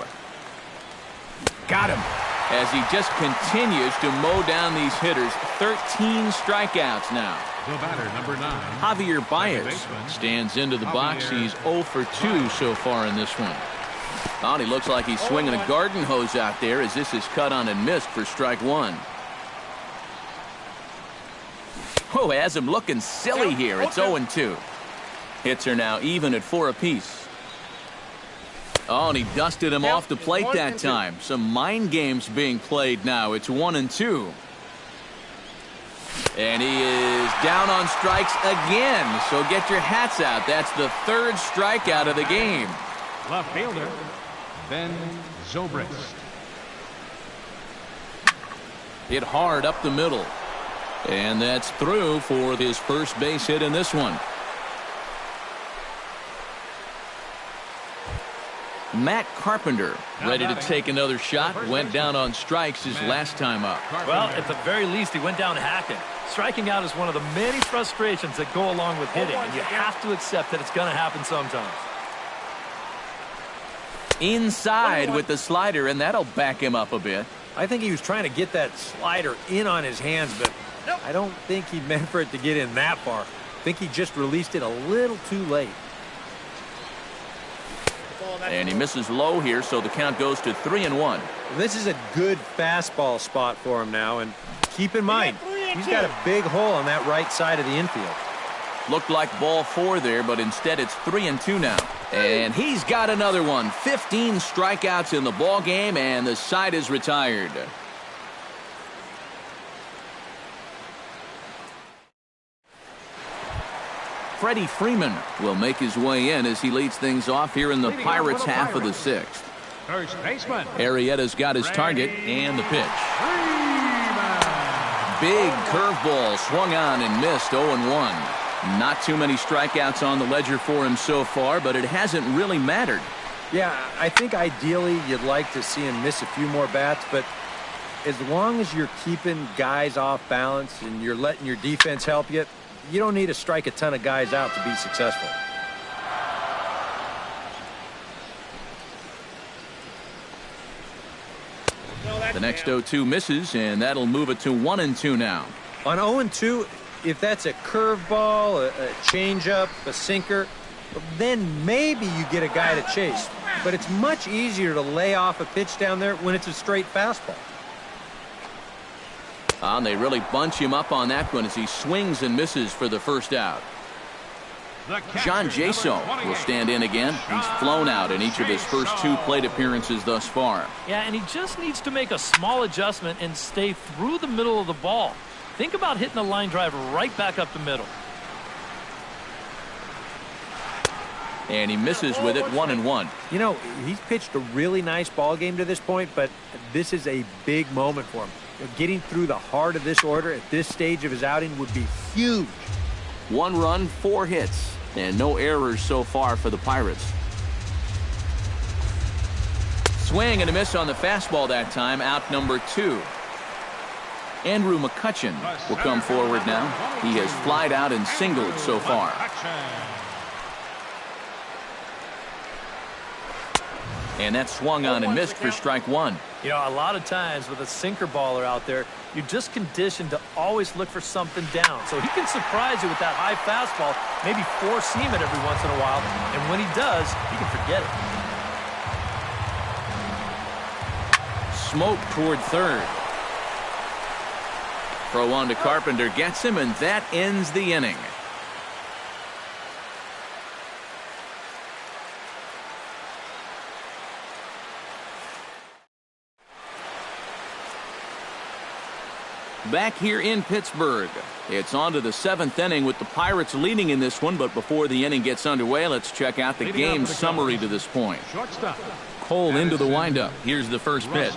Got him. As he just continues to mow down these hitters. 13 strikeouts now. The batter, number 9. Javier Baez stands into the box. He's 0 for 2 so far in this one. Oh, and he looks like he's swinging a garden hose out there as this is cut on and missed for strike one. Oh, has him looking silly here. It's 0-2. Hits are now even at 4 apiece. Oh, and he dusted him off the plate that time. Some mind games being played now. It's 1-2. And he is down on strikes again. So get your hats out. That's the 3rd strikeout of the game. Left fielder, Ben Zobrist. Hit hard up the middle. And that's through for his first base hit in this one. Matt Carpenter ready to take another shot. Went down on strikes his last time up. Well, at the very least, he went down hacking. Striking out is one of the many frustrations that go along with hitting, and you have to accept that it's going to happen sometimes. Inside with the slider, and that'll back him up a bit. I think he was trying to get that slider in on his hands, but I don't think he meant for it to get in that far. I think he just released it a little too late. And he misses low here, so the count goes to 3-1. This is a good fastball spot for him now, and keep in mind, he's got a big hole on that right side of the infield. Looked like ball 4 there, but instead it's 3-2 now. And he's got another one. 15 strikeouts in the ball game, and the side is retired. Freddie Freeman will make his way in as he leads things off here in the Pirates' half of the 6th. First baseman. Arrieta's got his target and the pitch. Big curveball swung on and missed. 0-1. Not too many strikeouts on the ledger for him so far, but it hasn't really mattered. Yeah, I think ideally you'd like to see him miss a few more bats, but as long as you're keeping guys off balance and you're letting your defense help you, you don't need to strike a ton of guys out to be successful. The next 0-2 misses, and that'll move it to 1-2 now. On 0-2, if that's a curveball, a changeup, a sinker, then maybe you get a guy to chase. But it's much easier to lay off a pitch down there when it's a straight fastball. And they really bunch him up on that one as he swings and misses for the first out. Trentonjsj will stand in again. He's flown out in each of his first 2 plate appearances thus far. Yeah, and he just needs to make a small adjustment and stay through the middle of the ball. Think about hitting a line drive right back up the middle. And he misses with it. 1-1. You know, he's pitched a really nice ball game to this point, but this is a big moment for him. Getting through the heart of this order at this stage of his outing would be huge. 1 run, 4 hits, and no errors so far for the Pirates. Swing and a miss on the fastball that time. Out number 2. Andrew McCutchen will come forward now. He has flied out and singled so far. And that swung on and missed for strike 1. You know, a lot of times with a sinker baller out there, you're just conditioned to always look for something down. So he can surprise you with that high fastball, maybe 4-seam it every once in a while. And when he does, you can forget it. Smoke toward third. Throw on to Carpenter, gets him, and that ends the inning. Back here in Pittsburgh, it's on to the 7th inning with the Pirates leading in this one. But before the inning gets underway, let's check out the game summary to this point. Shortstop. Cole into the windup. Here's the first pitch.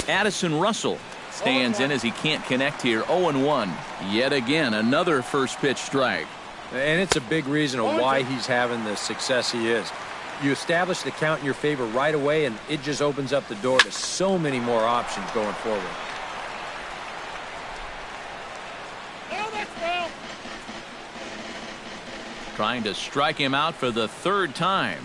Addison Russell stands in as he can't connect here. 0-1. Yet again, another first pitch strike. And it's a big reason of why he's having the success he is. You establish the count in your favor right away, and it just opens up the door to so many more options going forward. Trying to strike him out for the third time.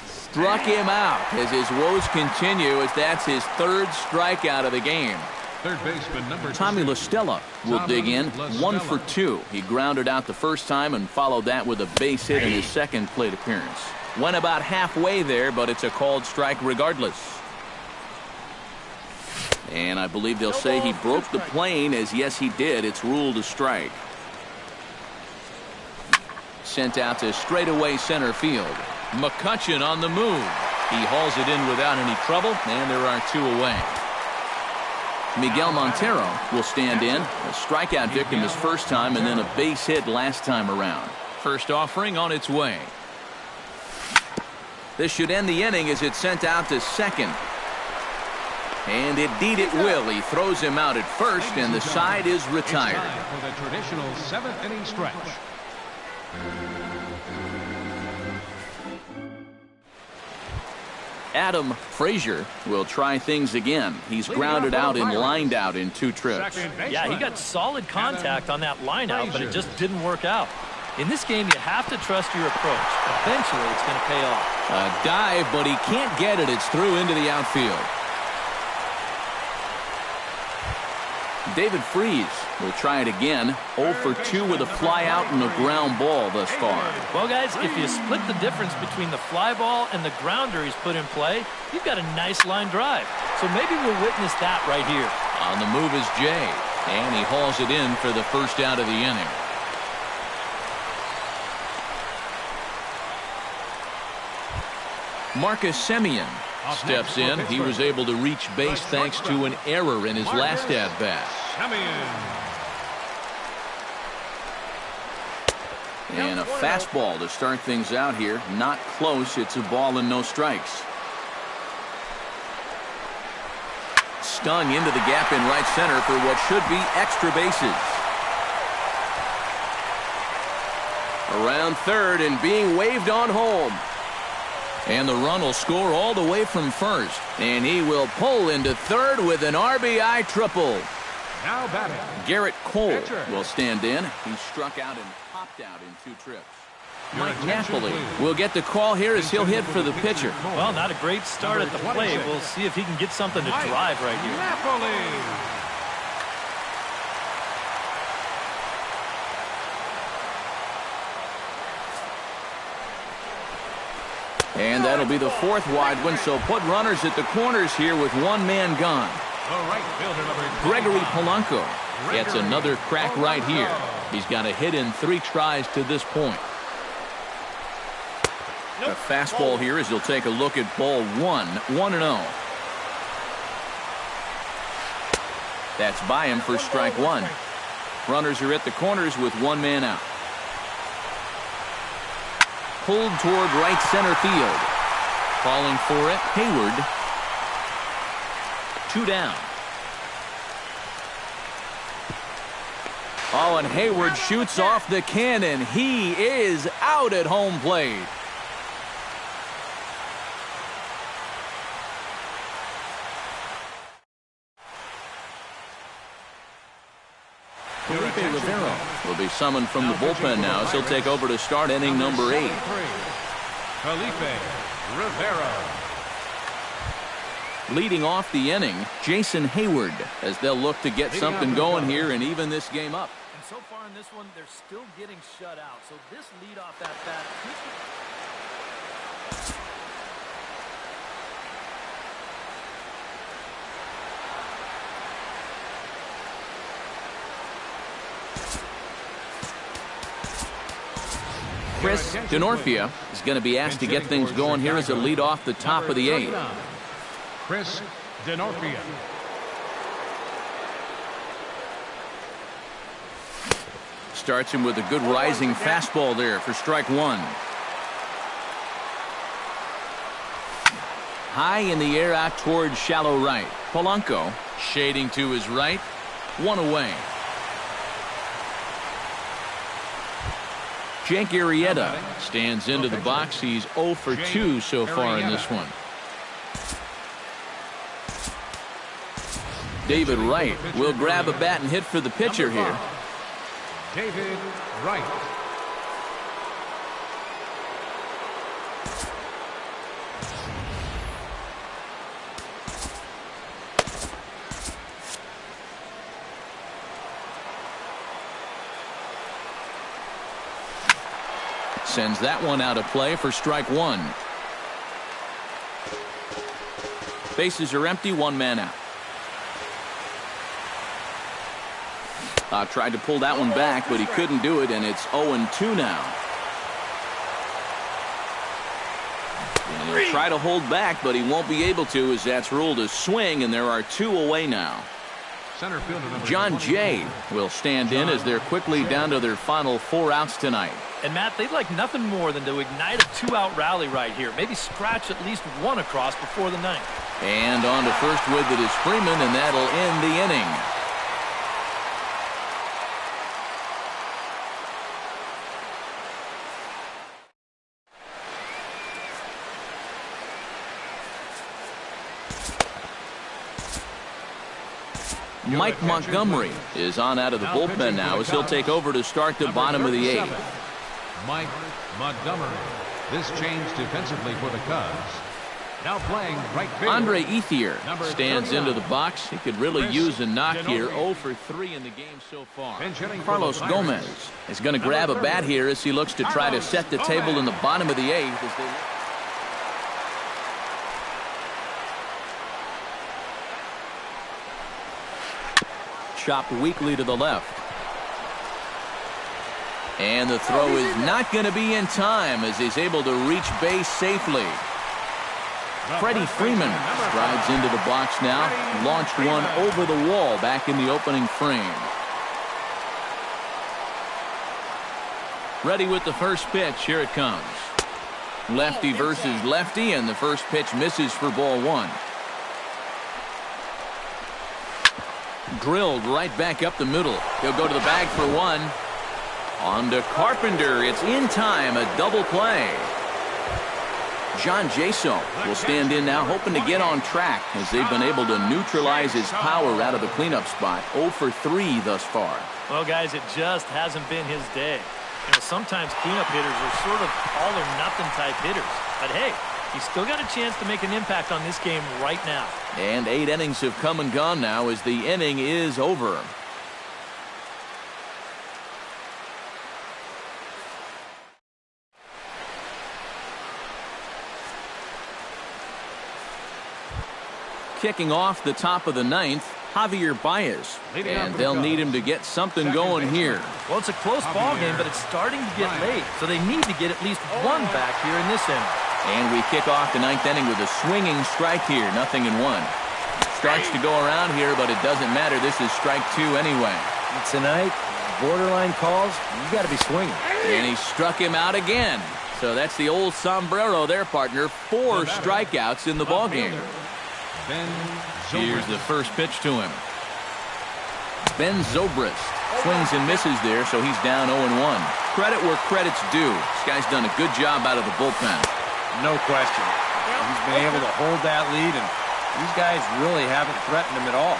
Struck him out as his woes continue, as that's his third strikeout of the game. Third baseman number Tommy 2. LaStella will dig in. 1 for 2. He grounded out the first time and followed that with a base hit in his second plate appearance. Went about halfway there, but it's a called strike regardless. And I believe they'll say he broke the plane, as yes he did. It's ruled a strike. Sent out to straightaway center field. McCutchen on the move. He hauls it in without any trouble, and there are 2 away. Miguel Montero will stand in. A strikeout victim his first time, and then a base hit last time around. First offering on its way. This should end the inning as it's sent out to second. And indeed it will. He throws him out at first, and the side is retired. It's time for the traditional 7th inning stretch. Adam Frazier will try things again. He's grounded out and lined out in 2 trips. Yeah, he got solid contact on that line out, but it just didn't work out. In this game, you have to trust your approach. Eventually, it's going to pay off. A dive, but he can't get it. It's through into the outfield. David Freese will try it again. 0 for 2 with a fly out and a ground ball thus far. Well, guys, if you split the difference between the fly ball and the grounder he's put in play, you've got a nice line drive. So maybe we'll witness that right here. On the move is Jay, and he hauls it in for the first out of the inning. Marcus Semien steps in. He was able to reach base thanks to an error in his last at-bat. And a fastball to start things out here. Not close. It's a ball and no strikes. Stung into the gap in right center for what should be extra bases. Around third and being waved on home. And the run will score all the way from first. And he will pull into third with an RBI triple. Now batting, Garrett Cole will stand in. He struck out and popped out in 2 trips. Mike Napoli will get the call here as he'll hit for the pitcher. Well, not a great start at the plate. We'll see if he can get something to drive right here. Napoli. And that'll be the 4th wide one, so put runners at the corners here with 1 man gone. The right fielder, number Gregory Polanco gets another crack right here. He's got a hit in 3 tries to this point. A fastball here as he'll take a look at ball 1, 1-0. That's by him for strike 1. Runners are at the corners with 1 man out. Pulled toward right center field. Calling for it, Hayward. 2 down. Oh, and Hayward shoots off the cannon. He is out at home plate. Felipe Rivera will be summoned from the bullpen now as he'll take over to start inning number 8. Felipe Rivera. Leading off the inning, Jason Hayward, as they'll look to get something going here and even this game up. And so far in this one, they're still getting shut out. So this leadoff at bat. Chris DeNorfia is going to be asked to get things going here as a lead off the top of the 8th. Chris DeNorfia. Starts him with a good rising fastball there for strike 1. high in the air out towards shallow right. Polanco shading to his right. One away. Jake Arrieta stands into the box. He's 0 for 2 so far in this one. David Wright will grab a bat and hit for the pitcher here. David Wright. Sends that one out of play for strike one. Bases are empty, one man out. Tried to pull that one back, but he couldn't do it, and it's 0-2 now. And he'll try to hold back, but he won't be able to, as that's ruled a swing, and there are 2 away now. Center fielder John Jay will stand in as they're quickly down to their final 4 outs tonight. And, Matt, they'd like nothing more than to ignite a 2-out rally right here. Maybe scratch at least one across before the 9th. And on to first with it is Freeman, and that'll end the inning. Mike Montgomery is on out of the bullpen now as he'll take over to start the bottom of the 8th. Mike Montgomery. This change defensively for the Cubs. Now playing right field. Andre Ethier stands into the box. He could really use a knock here. 0 for 3 in the game so far. Carlos Gomez is going to grab a bat here as he looks to try to set the table in the bottom of the 8th. As they chopped weakly to the left. And the throw is not going to be in time as he's able to reach base safely. Freddie Freeman strides into the box now. Launched one over the wall back in the opening frame. Ready with the first pitch. Here it comes. Lefty versus lefty, and the first pitch misses for ball 1. Drilled right back up the middle. He'll go to the bag for 1. On to Carpenter. It's in time. A double play. John Jaso will stand in now, hoping to get on track as they've been able to neutralize his power out of the cleanup spot. 0 for 3 thus far. Well, guys, it just hasn't been his day. You know, sometimes cleanup hitters are sort of all-or-nothing type hitters. But, hey, he's still got a chance to make an impact on this game right now. And 8 innings have come and gone now as the inning is over. Kicking off the top of the 9th, Javier Baez. And they'll need him to get something going here. Well, it's a close ball game, but it's starting to get late. So they need to get at least one back here in this inning. And we kick off the 9th inning with a swinging strike here. 0-1. Starts to go around here, but it doesn't matter. This is strike 2 anyway. Tonight, borderline calls, you got to be swinging. And he struck him out again. So that's the old sombrero there, partner. 4 strikeouts in the ballgame. Here's the first pitch to him. Ben Zobrist swings and misses there, so he's down 0-1. Credit where credit's due. This guy's done a good job out of the bullpen. No question. He's been able to hold that lead, and these guys really haven't threatened him at all.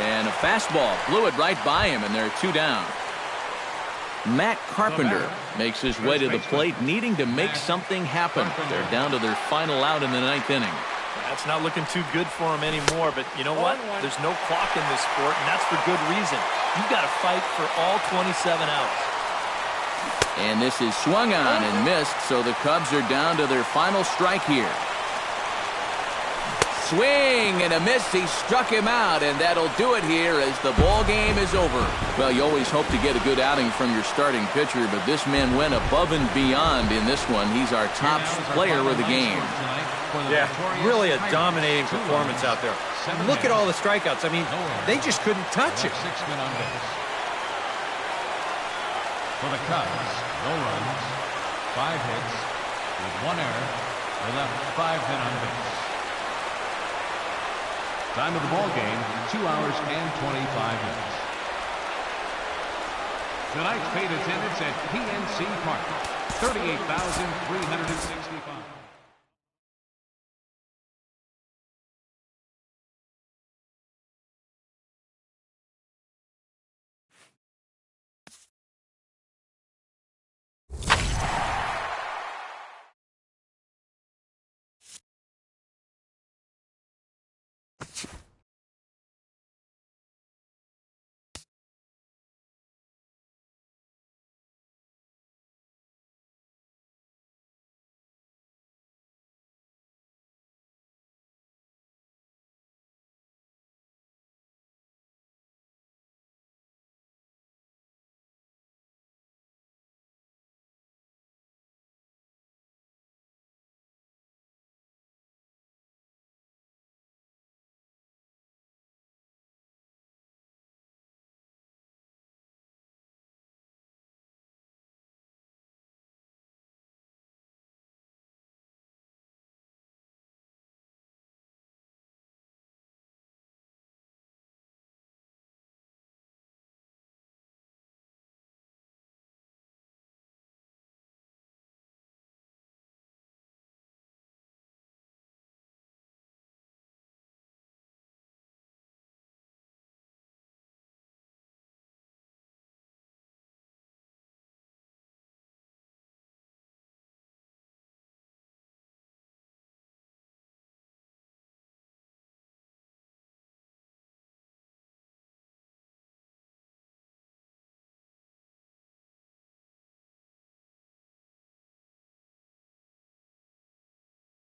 And a fastball blew it right by him, and there are 2 down. Matt Carpenter makes his way to the plate, needing to make something happen. They're down to their final out in the 9th inning. That's not looking too good for him anymore, but you know what? There's no clock in this sport, and that's for good reason. You've got to fight for all 27 outs. And this is swung on and missed, so the Cubs are down to their final strike here. Swing and a miss. He struck him out, and that'll do it here as the ball game is over. Well, you always hope to get a good outing from your starting pitcher, but this man went above and beyond in this one. He's our top player of the game. Yeah, really a dominating performance out there. Look at all the strikeouts. I mean, they just couldn't touch it. 6 men on base. For the Cubs, no runs, 5 hits, with 1 error, They left 5 men on base. Time of the ball game, 2 hours and 25 minutes. Tonight's paid attendance at PNC Park, 38,365.